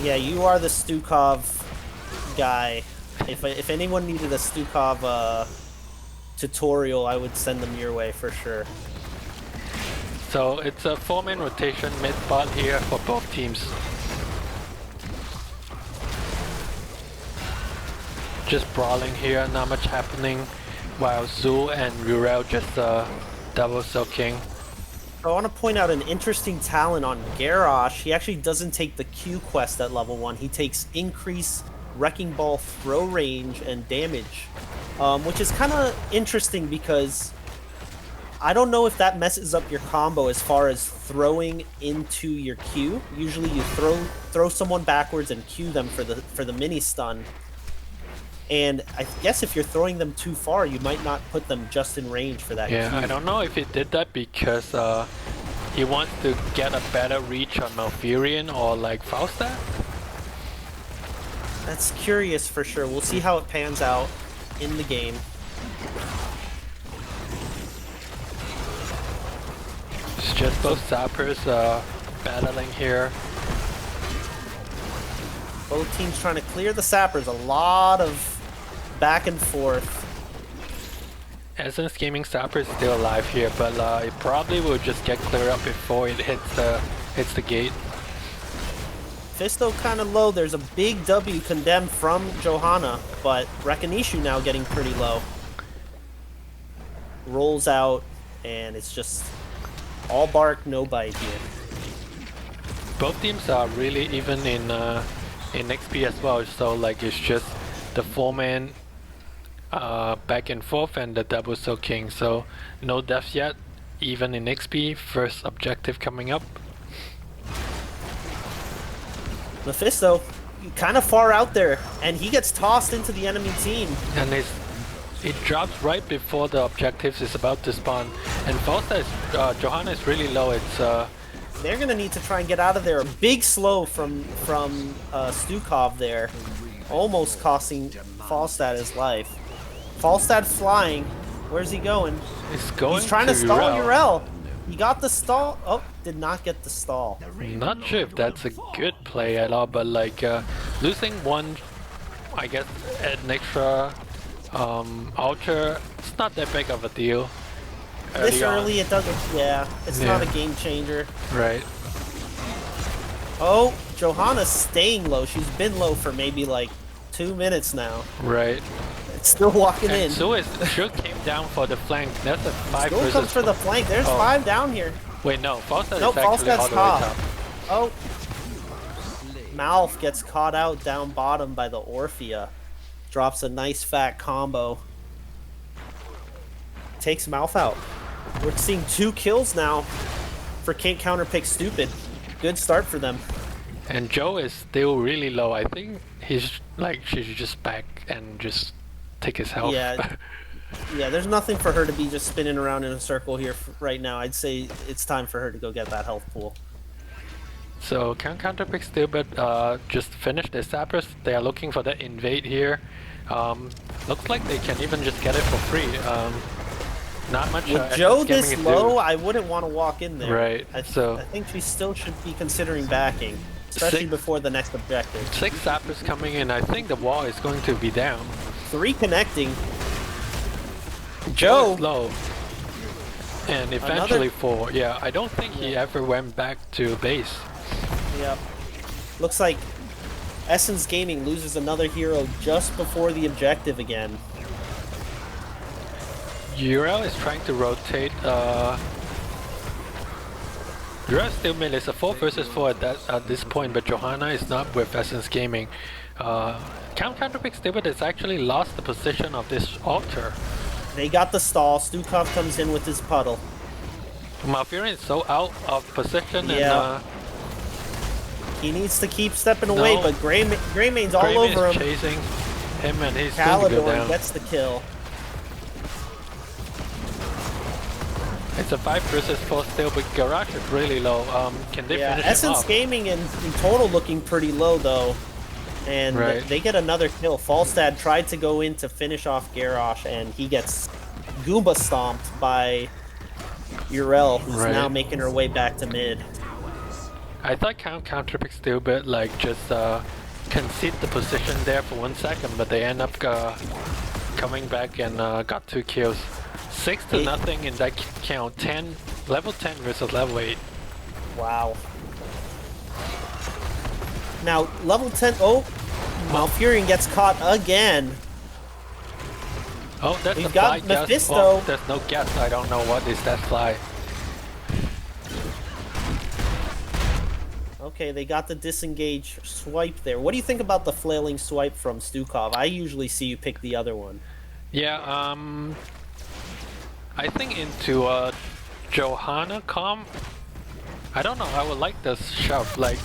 Yeah, you are the Stukov guy. If anyone needed a Stukov tutorial, I would send them your way for sure. So it's a 4-man rotation mid-bot here for both teams. Just brawling here, not much happening, while Zul and Urel just double soaking. I want to point out an interesting talent on Garrosh. He actually doesn't take the Q quest at level 1. He takes increase Wrecking Ball throw range and damage, which is kind of interesting because I don't know if that messes up your combo as far as throwing into your Q. Usually you throw someone backwards and Q them for the mini stun. And I guess if you're throwing them too far, you might not put them just in range for that Yeah, Q. I don't know if he did that because he wants to get a better reach on Malfurion or like Falstad. That's curious for sure. We'll see how it pans out in the game. It's just both sappers battling here. Both teams trying to clear the sappers. A lot of back and forth. Essence Gaming Sapper is still alive here, but it probably will just get cleared up before it hits the gate. Fisto kind of low. There's a big W condemned from Johanna, but Rekinishu now getting pretty low. Rolls out, and it's just all bark, no bite here. Both teams are really even in XP as well, so like it's just the 4-man back and forth and the double soaking, so no deaths yet, even in XP. First objective coming up. Mephisto, kind of far out there, and he gets tossed into the enemy team. And it drops right before the objectives is about to spawn. And Falstad is, Johanna is really low. It's They're gonna need to try and get out of there. A big slow from Stukov there, almost costing Falstad his life. Falstad flying. Where's he going? He's going. He's trying to stall Urel. Urel. He got the stall. Oh, did not get the stall. Not sure if that's a good play at all, but like losing one, I guess, an extra altar, it's not that big of a deal. This early, it doesn't. Yeah, it's not a game changer. Right. Oh, Johanna's staying low. She's been low for maybe like 2 minutes now. Right. It's still walking in. And Suez sure came down for the flank. That's a 5 Still versus comes for the flank. There's 5 down here. Wait, no, Falstad Nope, is actually Falstad's all the top. way top. Oh. Malf gets caught out down bottom by the Orphea. Drops a nice fat combo. Takes Malf out. We're seeing 2 kills now for Counterpick Stupid. Good start for them. And Joe is still really low. I think he's like, she should just back and just take his health. Yeah. Yeah, there's nothing for her to be just spinning around in a circle here right now. I'd say it's time for her to go get that health pool. So Counterpick still, but just finished their sappers. They are looking for the invade here. Looks like they can even just get it for free. Not much. With Joe this low, I wouldn't want to walk in there. Right. I So think she still should be considering backing, especially before the next objective. 6 sappers coming in. I think the wall is going to be down. 3 connecting. Joe Joe is low. And eventually 4. Yeah, I don't think he ever went back to base. Yep. Looks like Essence Gaming loses another hero just before the objective again. Urel is trying to rotate. Urel still mid. It's a 4 versus 4 at this point, but Johanna is not with Essence Gaming. Counterpick Stupid has actually lost the position of this altar. They got the stall. Stukov comes in with his puddle. Malfurion is so out of position, Yeah. and He needs to keep stepping away, but Greymane's all Greymane over is him. chasing him, and he's going to go Calador down. gets the kill. It's a 5 versus 4 still, but Garage is really low. Can they finish him Essence off? Gaming in total looking pretty low though. And Right. they get another kill. Falstad tried to go in to finish off Garrosh, and he gets Goomba stomped by Urel, who's Right. now making her way back to mid. I thought Counterpick still, but like just concede the position there for 1 second, but they end up coming back and got 2 kills. 6 to nothing in that count. Level 10 versus level 8. Wow. Now, level 10... Oh! Malfurion gets caught again. Oh, that's We've a got fly guess. Mephisto. Oh, there's no guess. I don't know what is that fly. Okay, they got the disengage swipe there. What do you think about the flailing swipe from Stukov? I usually see you pick the other one. Yeah, I think into Johanna comp, I don't know, I would like this shove, like,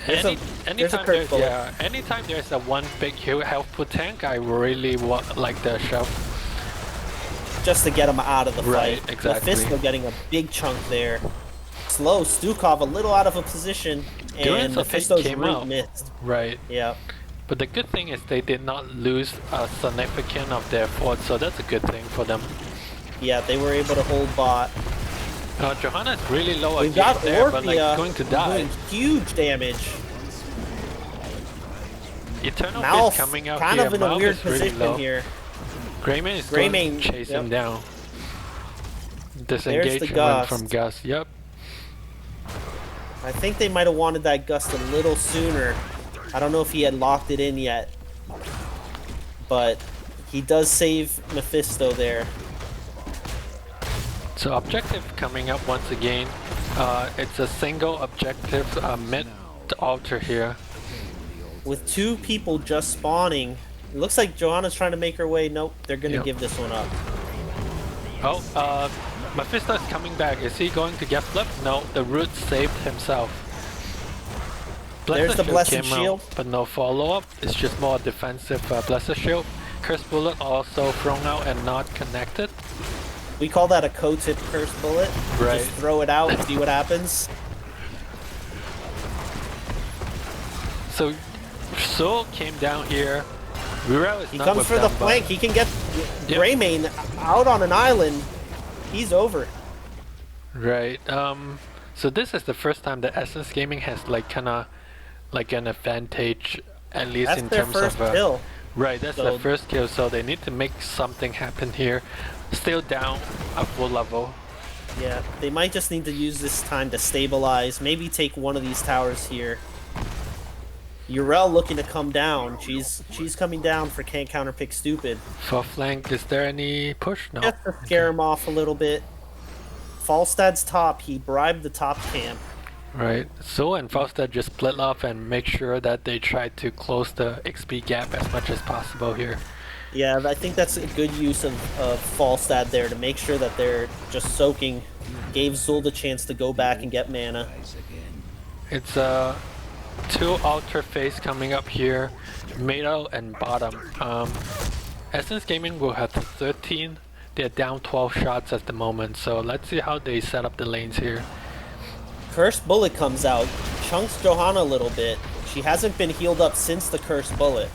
Anytime there's anytime there's a one big health pool tank, I really like the shove. Just to get him out of the Right, fight. exactly. Mephisto getting a big chunk there. Slow, Stukov a little out of a position, and Mephisto's root missed. Right. Yeah. But the good thing is they did not lose a significant of their fort, so that's a good thing for them. Yeah, they were able to hold bot. Johanna's really low We've again got there, Orphea but like going to die. doing huge damage. Eternal Malf Fist coming out kind here. of in a Malf weird is really position low. here. Greymane is going to chase him down. Disengagement from Gus, yep. I think they might have wanted that gust a little sooner. I don't know if he had locked it in yet. But he does save Mephisto there. So objective coming up once again. It's a single objective mid altar here. With two people just spawning, it looks like Johanna's trying to make her way. Nope, they're gonna give this one up. Oh, Mephisto's coming back. Is he going to get flipped? No, the root saved himself. There's the Blessed Shield. But no follow-up. It's just more defensive Blessed Shield. Curse Bullet also thrown out and not connected. We call that a co-tip Curse Bullet. Right. Just throw it out and see what happens. So, Soul came down here. He comes for the flank. He can get Greymane out on an island. He's over. Right. So this is the first time that Essence Gaming has like kinda like an advantage, at least That's in their terms first of kill. Right, that's the first kill, so they need to make something happen here. Still down a full level. Yeah, they might just need to use this time to stabilize. Maybe take one of these towers here. Urel looking to come down. She's coming down for can't counterpick stupid. For flank, is there any push? No. Just to scare him off a little bit. Falstad's top. He bribed the top camp. Right. So and Falstad just split off and make sure that they try to close the XP gap as much as possible here. Yeah, I think that's a good use of Falstad there to make sure that they're just soaking. Gave Zul the chance to go back and get mana. It's two altar phase coming up here, middle and bottom. Essence Gaming will have 13. They're down 12 shots at the moment, so let's see how they set up the lanes here. Cursed Bullet comes out, chunks Johanna a little bit. She hasn't been healed up since the Cursed Bullet.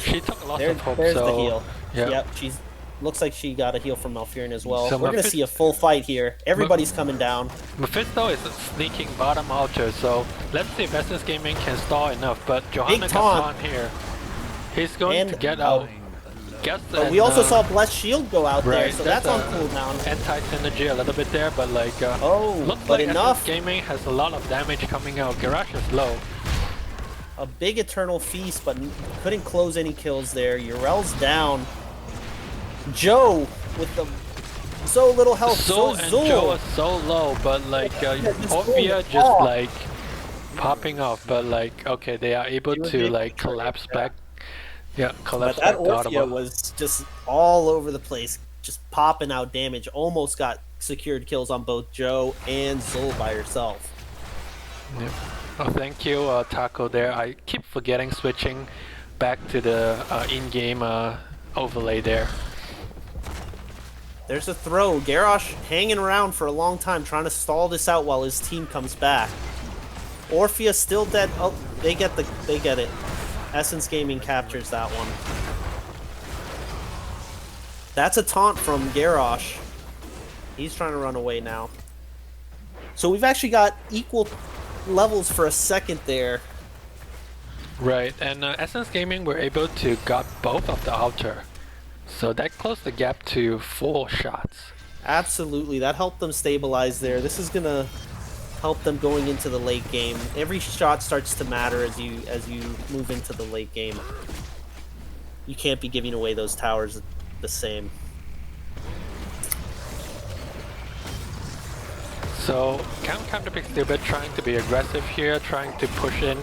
She took lots of hope, there's so the heal. yeah. Yep, looks like she got a heal from Malfurion as well. So we're gonna see a full fight here. Everybody's coming down. Mephisto is sneaking bottom altar, so let's see if Essence Gaming can stall enough. But Johanna gets on here. He's going to get out. But we also saw Blessed Shield go out there, right, so that's on cooldown. Anti-synergy a little bit there, but like looks but like enough. Essence Gaming has a lot of damage coming out. Garage is low. A big Eternal Feast, but couldn't close any kills there. Urel's down. Joe with the so little health. So and Joe is so low, but like Orphea just like popping off. But like okay, they are able to like collapse back. Yeah, collapse back. But that Orphea was just all over the place, just popping out damage. Almost got secured kills on both Joe and Zul by herself. Yep. Oh, thank you, Taco. There, I keep forgetting switching back to the in-game overlay there. There's a throw. Garrosh hanging around for a long time, trying to stall this out while his team comes back. Orphea still dead. Oh, they get it. Essence Gaming captures that one. That's a taunt from Garrosh. He's trying to run away now. So we've actually got equal levels for a second there. Right, and Essence Gaming were able to got both of the altar. So that closed the gap to 4 shots. Absolutely, that helped them stabilize there. This is gonna help them going into the late game. Every shot starts to matter as you move into the late game. You can't be giving away those towers the same. So Counterpick still bit trying to be aggressive here, trying to push in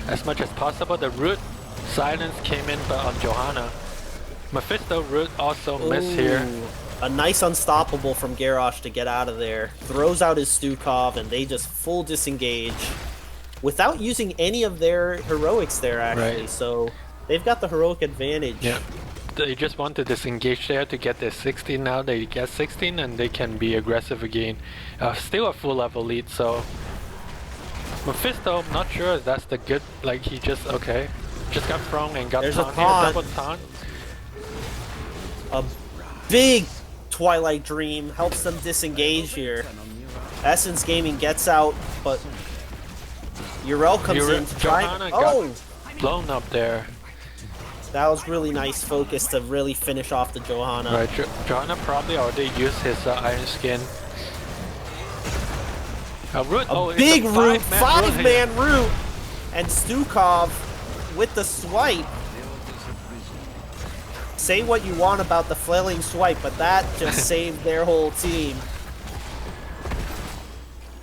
as much as possible. The root silence came in but on Johanna. Mephisto root also missed here. A nice unstoppable from Garrosh to get out of there. Throws out his Stukov and they just full disengage. without using any of their heroics there, actually. Right. So they've got the heroic advantage. Yeah. They just want to disengage there to get their 16 now. They get 16 and they can be aggressive again. Still a full level lead, so... Mephisto, I'm not sure if that's the good... Like, he just... Okay. Just got thrown and got There's a taunt here. taunt. Double taunt. A big Twilight Dream helps them disengage here. Essence Gaming gets out, but Uriel comes in to try... Johanna Oh! got blown up there. That was really nice focus to really finish off the Johanna. Right, Johanna probably already used his Iron Skin. Root. A big root, five-man root, and Stukov with the swipe. Say what you want about the flailing swipe, but that just saved their whole team.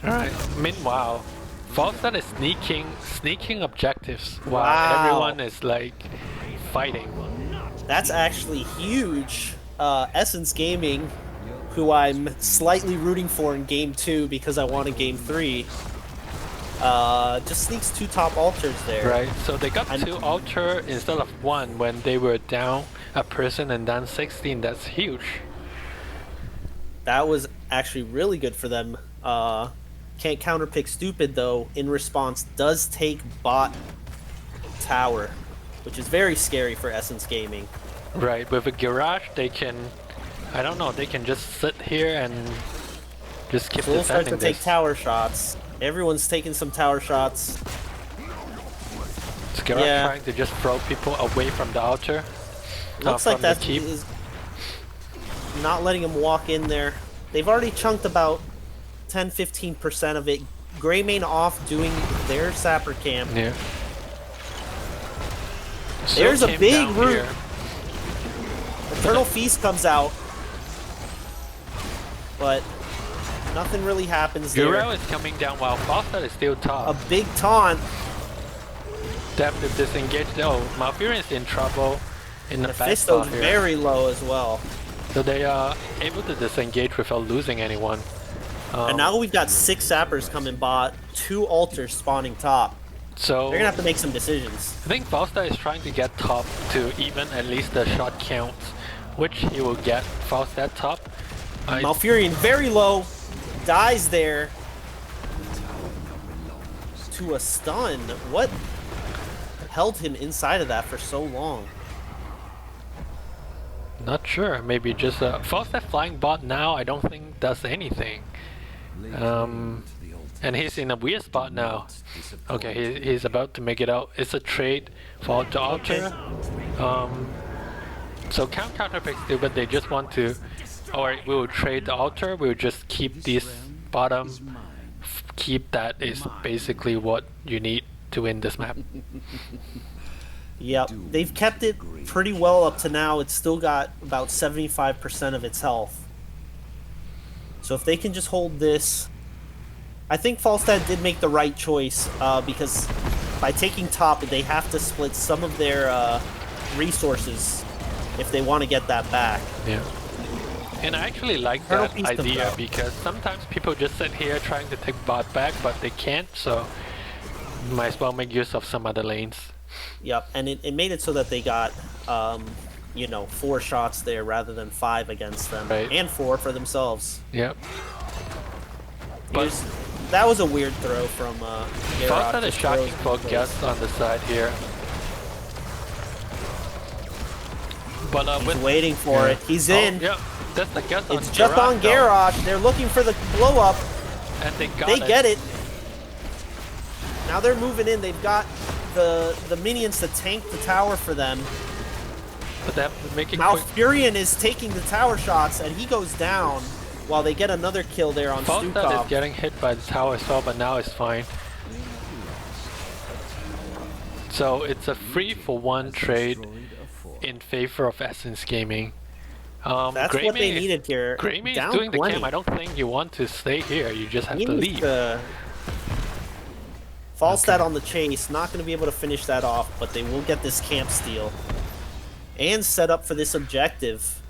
Alright, meanwhile, Falstad is sneaking objectives while Wow. everyone is like fighting. That's actually huge. Essence Gaming, who I'm slightly rooting for in Game 2 because I want a Game 3, just sneaks 2 top altars there. Right, so they got 2 altar instead of 1 when they were down a person and down 16. That's huge. That was actually really good for them. Can't counterpick stupid though. In response, does take bot tower, which is very scary for Essence Gaming. Right, with a garage they can, I don't know, they can just sit here and just keep So we'll start defending to take this. tower shots. Everyone's taking some tower shots. Is garage trying to just throw people away from the altar? Looks like that is not letting them walk in there. They've already chunked about 10-15% of it. Greymane off doing their sapper camp. Yeah. There's a big root. Here. Eternal Feast comes out, but nothing really happens there. Uriel is coming down while Falstad is still top. A big taunt. They have to disengage. Oh, Malfurion's in trouble in the back Mephisto's spot here. very low as well. So they are able to disengage without losing anyone. And now we've got 6 sappers coming bot, 2 altars spawning top. So They're gonna have to make some decisions. I think Falstad is trying to get top to even at least the shot count, which he will get. Falstad top. Malfurion very low, dies there to a stun. What held him inside of that for so long? Not sure. Maybe just Falstad flying bot now. I don't think does anything. And he's in a weird spot now. Okay, he's about to make it out. It's a trade for the altar. So counterpick still, but they just want to. Alright, we will trade the altar. We will just keep this bottom. Keep that is basically what you need to win this map. Yep, they've kept it pretty well up to now. It's still got about 75% of its health. So if they can just hold this, I think Falstad did make the right choice because by taking top, they have to split some of their resources if they want to get that back. Yeah. And I actually like that idea because sometimes people just sit here trying to take bot back, but they can't, so might as well make use of some other lanes. Yep, and it made it so that they got, you know, 4 shots there rather than 5 against them. Right. And 4 for themselves. Yep. But that was a weird throw from Falstad is shocking for guests on the side here. But he's waiting for it. He's in. Yeah, that's the guess It's just on Garrosh. They're looking for the blow up. And they get it. Now they're moving in. They've got the minions to tank the tower for them. But they have to make it Malfurion is taking the tower shots, and he goes down while they get another kill there on Stukov. Falstad is getting hit by the tower as well, but now it's fine. So it's a 3-for-1 trade in favor of Essence Gaming. That's what they needed here. Greymane is doing the camp. I don't think you want to stay here. You just have to leave. Falstad on the chase. Not going to be able to finish that off, but they will get this camp steal. And set up for this objective.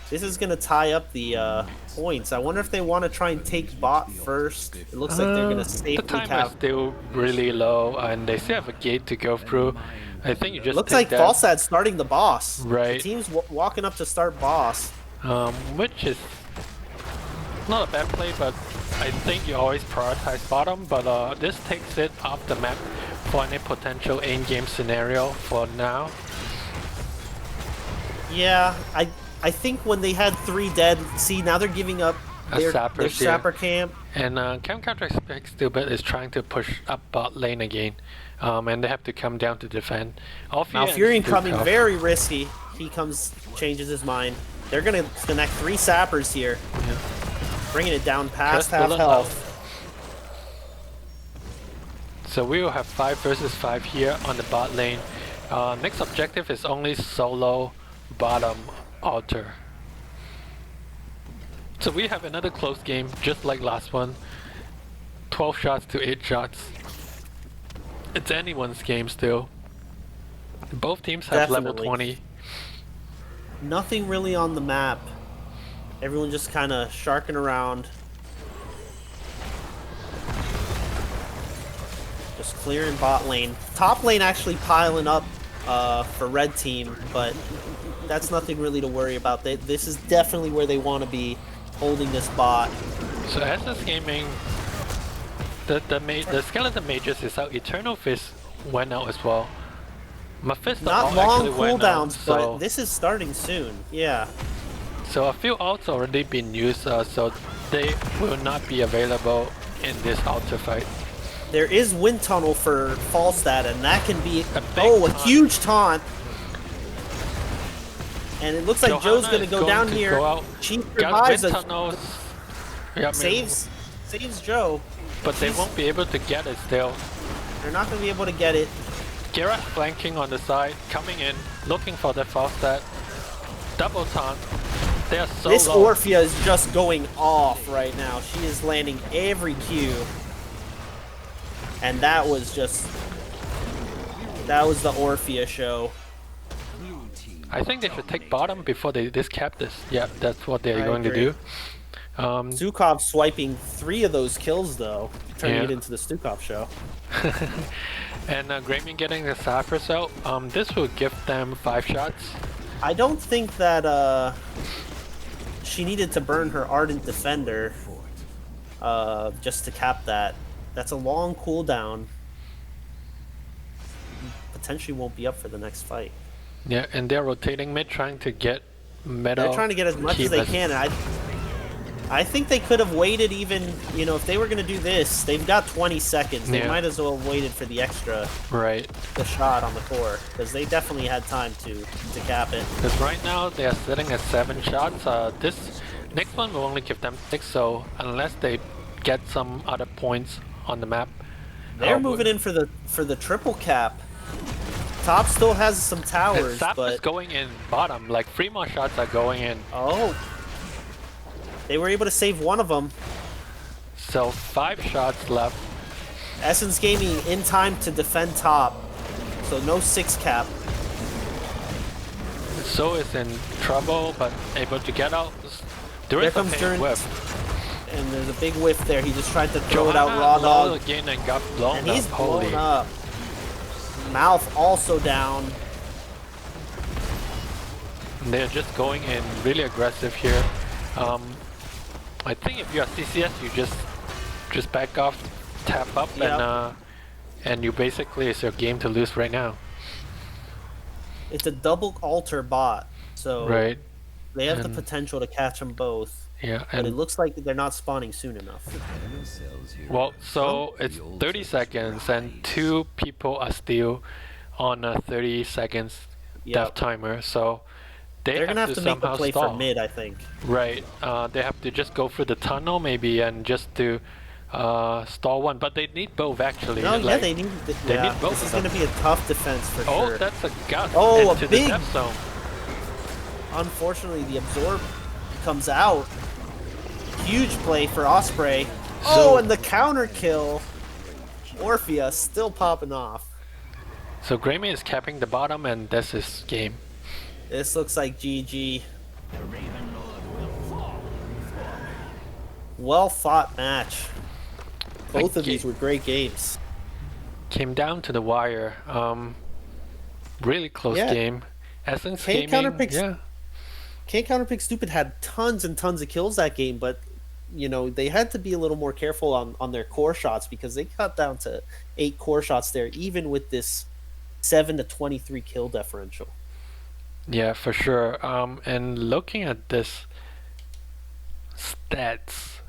This is gonna tie up the points. I wonder if they want to try and take bot first. It looks like they're gonna The safely time cap. is still really low, and they still have a gate to go through. I think you just Looks take like that, Falsad's starting the boss. Right. The team's walking up to start boss. which is not a bad play, but I think you always prioritize bottom. But this takes it off the map for any potential in-game scenario for now. Yeah, I think when they had 3 dead, see now they're giving up their sapper camp. And Counterpick Stupid is trying to push up bot lane again, and they have to come down to defend. Malfurion coming very risky. He changes his mind. They're gonna connect 3 sappers here, bringing it down past half health. So we will have 5 versus 5 here on the bot lane. Next objective is only solo bottom altar. So we have another close game, just like last one. 12 shots to 8 shots. It's anyone's game still. Both teams have level 20. Nothing really on the map. Everyone just kind of sharking around. Just clearing bot lane. Top lane actually piling up for red team, but that's nothing really to worry about. This is definitely where they want to be, holding this bot. So SS Gaming, the skeleton mages is out. Eternal Fist went out as well. Mephisto Not long actually went out, cooldowns, but this is starting soon. Yeah. So a few ults already been used, so they will not be available in this altar fight. There is wind tunnel for Falstad, and that can be a huge taunt. And it looks like Joe's gonna go down here. Chief survives saves Joe. But they won't be able to get it still. They're not gonna be able to get it. Geralt flanking on the side, coming in, looking for the Falstad. Double taunt. They are so This low. Orphea is just going off right now. She is landing every Q. And that was the Orphea show. I think they should take bottom before they discap this. Yeah, that's what they're going to do. Zukov swiping 3 of those kills though, turning it into the Stukov show. And Grayman getting the Cypress out. This will give them 5 shots. I don't think that she needed to burn her Ardent Defender just to cap that. That's a long cooldown. Potentially won't be up for the next fight. Yeah, and they're rotating mid, trying to get metal. They're trying to get as much as they can. And I think they could have waited even, if they were going to do this, they've got 20 seconds. They might as well have waited for the extra the shot on the core, because they definitely had time to cap it. Because right now they are sitting at 7 shots. This next one will only give them 6, so unless they get some other points on the map. They're moving in for the triple cap. Top still has some towers, but is going in bottom. Like 3 more shots are going in. Oh, they were able to save one of them. So 5 shots left. Essence Gaming in time to defend top, so no 6 cap. So is in trouble, but able to get out. There comes Durin, and there's a big whiff there. He just tried to throw it out raw dog again and got blown and he's blown up. Mouth also down. They're just going in really aggressive here. I think if you're CCS, you just back off, tap up, and you basically, it's your game to lose right now. It's a double altar bot, so they have the potential to catch them both. Yeah, but it looks like they're not spawning soon enough. Well, so it's 30 seconds, and 2 people are still on a 30 seconds death timer, so they're gonna have to make the play stall. for mid, I think. Right, they have to just go through the tunnel maybe and just to stall one, but they need both actually. No, they need both. This is gonna be a tough defense for sure. Oh, that's a gut big into the death zone. Unfortunately, the absorb comes out. Huge play for Osprey. And the counter kill. Orphea still popping off. So Grayman is capping the bottom, and that's his game. This looks like GG. Well fought match. Both of these It were great games. came down to the wire. Really close Yeah, game. Essence Can't Gaming, Counterpick yeah. Can't Counterpick Stupid had tons and tons of kills that game, but they had to be a little more careful on their core shots because they got down to 8 core shots there, even with this 7 to 23 kill differential. Yeah, for sure. And looking at this stats,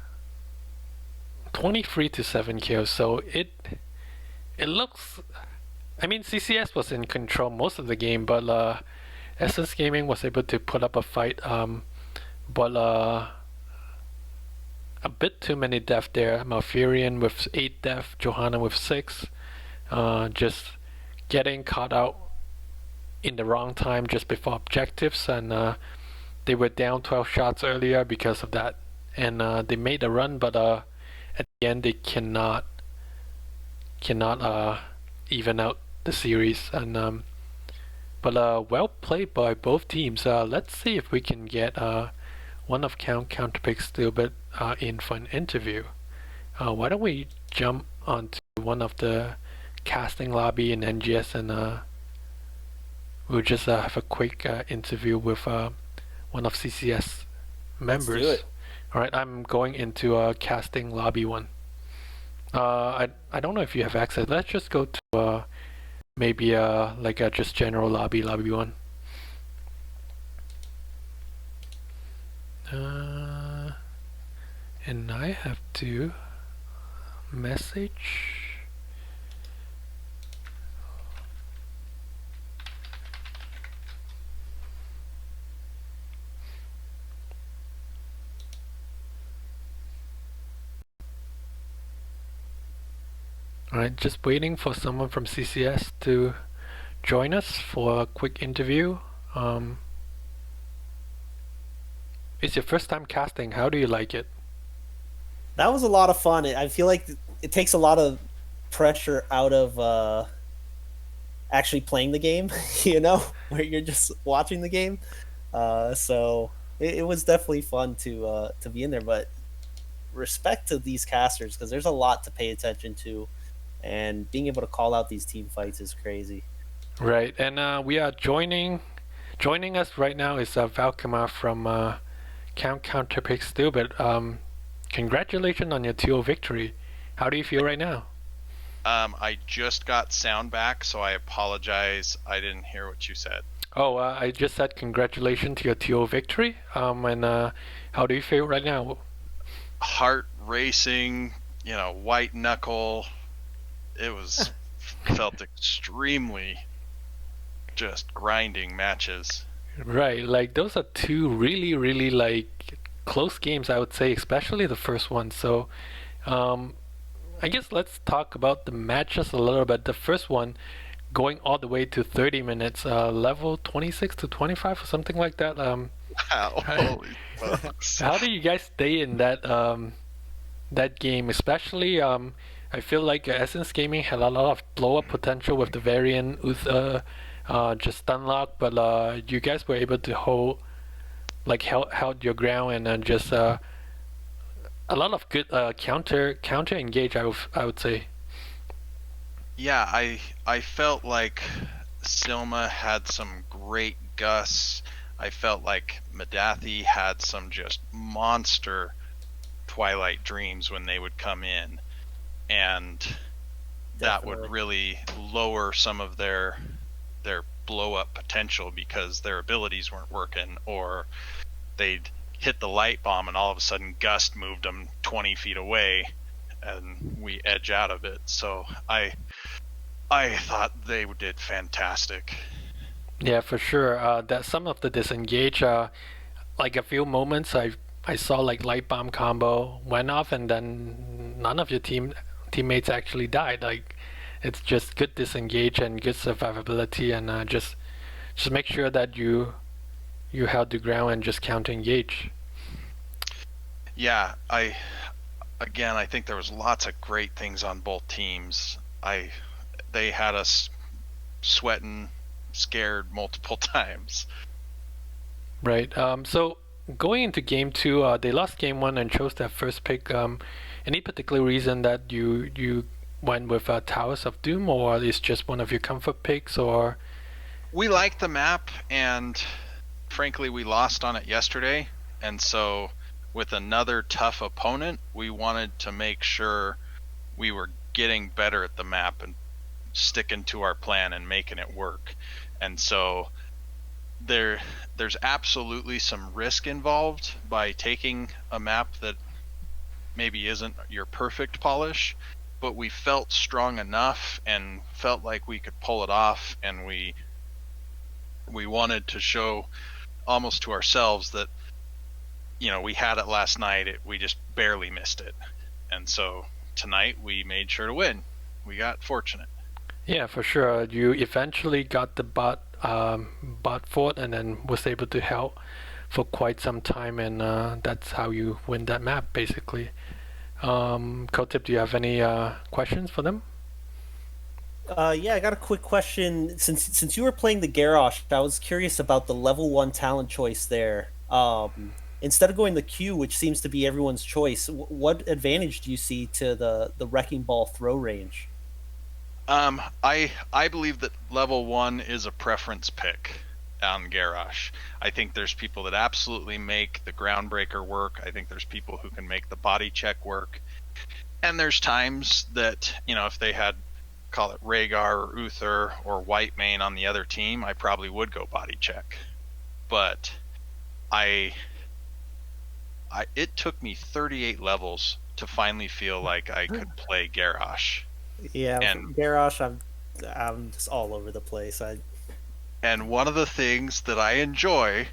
23 to 7 kills. So it looks. I mean, CCS was in control most of the game, but SS Gaming was able to put up a fight. But a bit too many death there. Malfurion with 8 death, Johanna with 6. Just getting caught out in the wrong time just before objectives, and they were down 12 shots earlier because of that. And they made a run, but at the end they cannot even out the series. And but well played by both teams. Let's see if we can get one of Counterpick still bit in for an interview. Why don't we jump onto one of the casting lobby in NGS, and we'll just have a quick interview with one of CCS members. Let's do it. All right, I'm going into casting lobby 1. I don't know if you have access. Let's just go to maybe like a just general lobby 1. And I have to message. Alright, just waiting for someone from CCS to join us for a quick interview. It's your first time casting. How do you like it? That was a lot of fun. I feel like it takes a lot of pressure out of actually playing the game, where you're just watching the game. So it was definitely fun to be in there. But respect to these casters because there's a lot to pay attention to, and being able to call out these team fights is crazy. Right, and we are joining us right now is Valkamar from Counterpick still, but congratulations on your 2-0 victory. How do you feel right now? I just got sound back, so I apologize. I didn't hear what you said. Oh, I just said congratulations to your 2-0 victory. And how do you feel right now? Heart racing, white knuckle. It was felt extremely just grinding matches. Right, like those are 2 really, really like close games, I would say, especially the first one. So, I guess let's talk about the matches a little bit. The first one, going all the way to 30 minutes, level 26 to 25 or something like that. Wow, holy smokes. How do you guys stay in that game? Especially, I feel like Essence Gaming had a lot of blow-up potential with the variant Uther, just stunlock, but you guys were able to held your ground, and just a lot of good counter engage. I would say. Yeah, I felt like Silma had some great gusts. I felt like Madathi had some just monster Twilight Dreams when they would come in, and that would really lower some of their blow up potential because their abilities weren't working, or they'd hit the light bomb and all of a sudden Gust moved them 20 feet away and we edge out of it. So I thought they did fantastic. Yeah, for sure. That some of the disengage, like a few moments I saw like light bomb combo went off, and then none of your teammates actually died. Like, it's just good disengage and good survivability, and just make sure that you held the ground and just counter engage. Yeah, I think there was lots of great things on both teams. They had us sweating, scared multiple times. Right. So going into game two, they lost game one and chose their first pick. Any particular reason that you went with Towers of Doom, or is just one of your comfort picks, or? We like the map, and frankly, we lost on it yesterday. And so, with another tough opponent, we wanted to make sure we were getting better at the map and sticking to our plan and making it work. And so, there's absolutely some risk involved by taking a map that maybe isn't your perfect polish, but we felt strong enough and felt like we could pull it off, and we wanted to show almost to ourselves that we had it last night. We just barely missed it, and so tonight we made sure to win. We got fortunate. Yeah, for sure. You eventually got the bot fort, and then was able to help for quite some time, and that's how you win that map, basically. Kotip, do you have any questions for them? Yeah, I got a quick question. Since you were playing the Garrosh, I was curious about the level 1 talent choice there. Instead of going the Q, which seems to be everyone's choice, what advantage do you see to the Wrecking Ball throw range? I believe that level 1 is a preference pick on Garrosh. I think there's people that absolutely make the Groundbreaker work. I think there's people who can make the body check work. And there's times that, if they had, call it Rhaegar or Uther or Whitemane on the other team, I probably would go body check. But it took me 38 levels to finally feel like I could play Garrosh. Yeah, and Garrosh, I'm just all over the place. And one of the things that I enjoy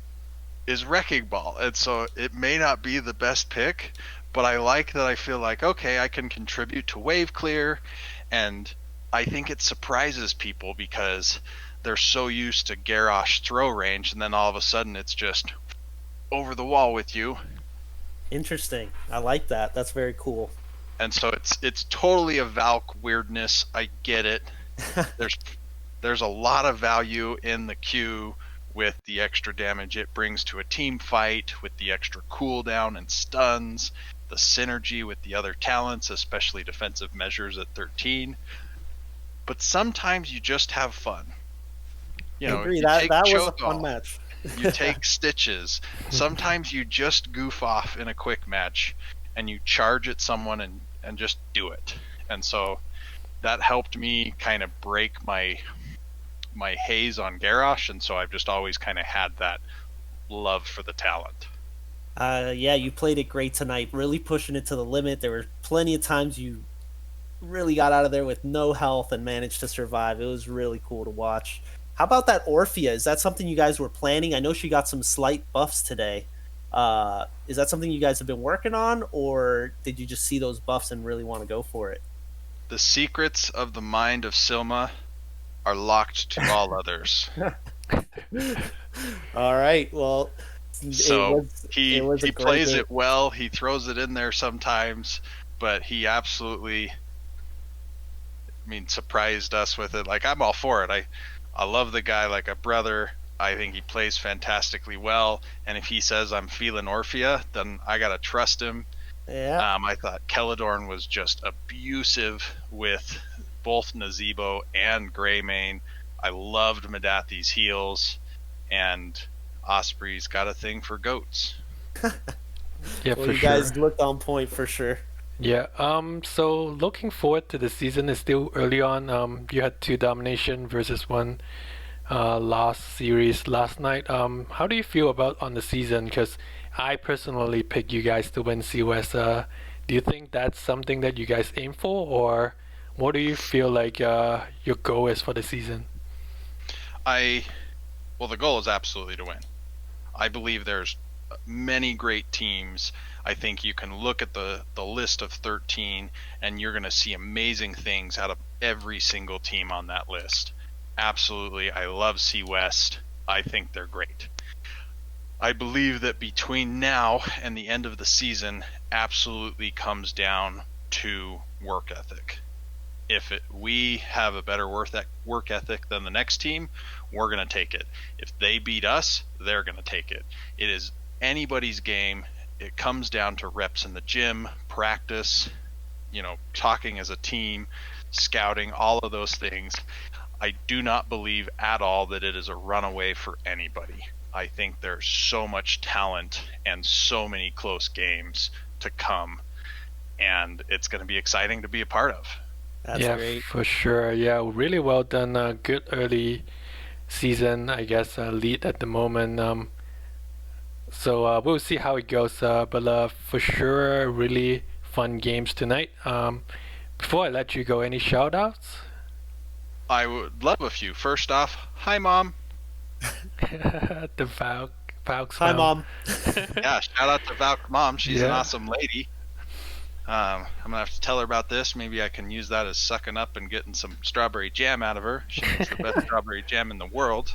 is Wrecking Ball, and so it may not be the best pick, but I like that I feel like, okay, I can contribute to wave clear, and I think it surprises people because they're so used to Garrosh throw range, and then all of a sudden it's just over the wall with you. Interesting. I like that. That's very cool. And so it's totally a Valk weirdness. I get it. There's a lot of value in the Q with the extra damage it brings to a team fight, with the extra cooldown and stuns, the synergy with the other talents, especially defensive measures at 13. But sometimes you just have fun. I agree. That was a fun match. You take Stitches. Sometimes you just goof off in a quick match and you charge at someone and just do it. And so that helped me kind of break my haze on Garrosh, and so I've just always kind of had that love for the talent. Yeah, you played it great tonight, really pushing it to the limit. There were plenty of times you really got out of there with no health and managed to survive. It was really cool to watch. How about that Orphea? Is that something you guys were planning? I know she got some slight buffs today. Is that something you guys have been working on, or did you just see those buffs and really want to go for it? The secrets of the mind of Silma are locked to all others. All right. Well, so he plays it well. He throws it in there sometimes, but he absolutely, surprised us with it. Like, I'm all for it. I love the guy like a brother. I think he plays fantastically well, and if he says I'm feeling Orphea, then I gotta trust him. Yeah. I thought Celadorn was just abusive with both Nazeebo and Greymane. I loved Medathi's heals, and Osprey's got a thing for goats. Yeah, well, you guys looked on point for sure. Yeah. So looking forward to the season. Is still early on. You had 2 domination versus 1 last series last night. How do you feel about on the season? Because I personally picked you guys to win COS. Do you think that's something that you guys aim for, or what do you feel like your goal is for the season? Well, the goal is absolutely to win. I believe there's many great teams. I think you can look at the list of 13 and you're going to see amazing things out of every single team on that list. Absolutely. I love C West. I think they're great. I believe that between now and the end of the season absolutely comes down to work ethic. If we have a better work ethic than the next team, we're going to take it. If they beat us, they're going to take it. It is anybody's game. It comes down to reps in the gym, practice, talking as a team, scouting, all of those things. I do not believe at all that it is a runaway for anybody. I think there's so much talent and so many close games to come, and it's going to be exciting to be a part of. That's yeah, great. for sure. Yeah, really well done. Good early season, I guess, lead at the moment. So we'll see how it goes. But for sure, really fun games tonight. Before I let you go, any shout outs? I would love a few. First off, hi, Mom. The Valk's Hi, Mom. Yeah, shout out to Valk Mom. She's an Yeah. awesome lady. I'm going to have to tell her about this. Maybe I can use that as sucking up and getting some strawberry jam out of her. She makes the best strawberry jam in the world.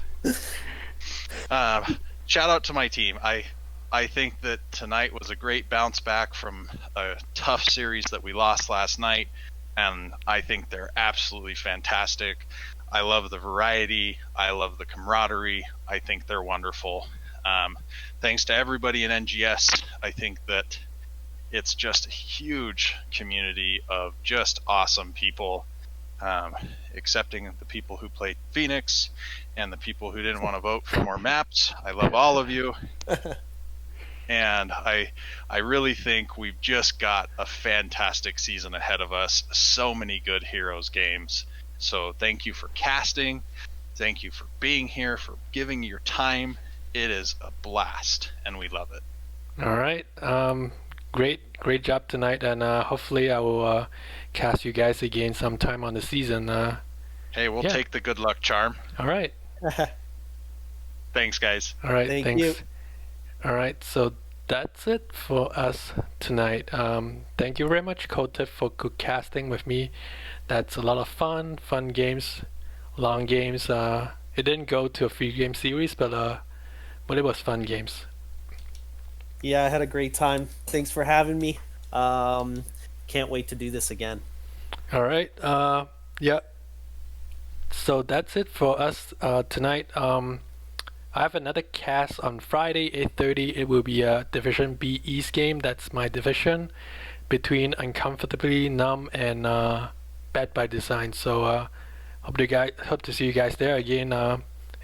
Shout out to my team. I think that tonight was a great bounce back from a tough series that we lost last night, and I think they're absolutely fantastic. I love the variety. I love the camaraderie. I think they're wonderful. Thanks to everybody in NGS. I think that it's just a huge community of just awesome people, excepting the people who played Phoenix and the people who didn't want to vote for more maps. I love all of you. And I really think we've just got a fantastic season ahead of us. So many good Heroes games. So thank you for casting. Thank you for being here, for giving your time. It is a blast, and we love it. All right. Great job tonight, and hopefully I will cast you guys again sometime on the season. Hey, we'll Yeah. take the good luck charm. All right. Thanks, guys. All right. Thank Thanks. you. All right. So that's it for us tonight. Thank you very much, Counterpick, for good casting with me. That's a lot of fun games, long games. It didn't go to a 3-game series, but it was fun games. Yeah, I had a great time. Thanks for having me. Can't wait to do this again. All right. Yeah. So that's it for us tonight. I have another cast on Friday, 8:30. It will be a Division B East game. That's my division between Uncomfortably Numb and Bad by Design. So hope to see you guys there again.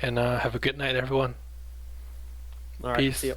And have a good night, everyone. All right. Peace. See you.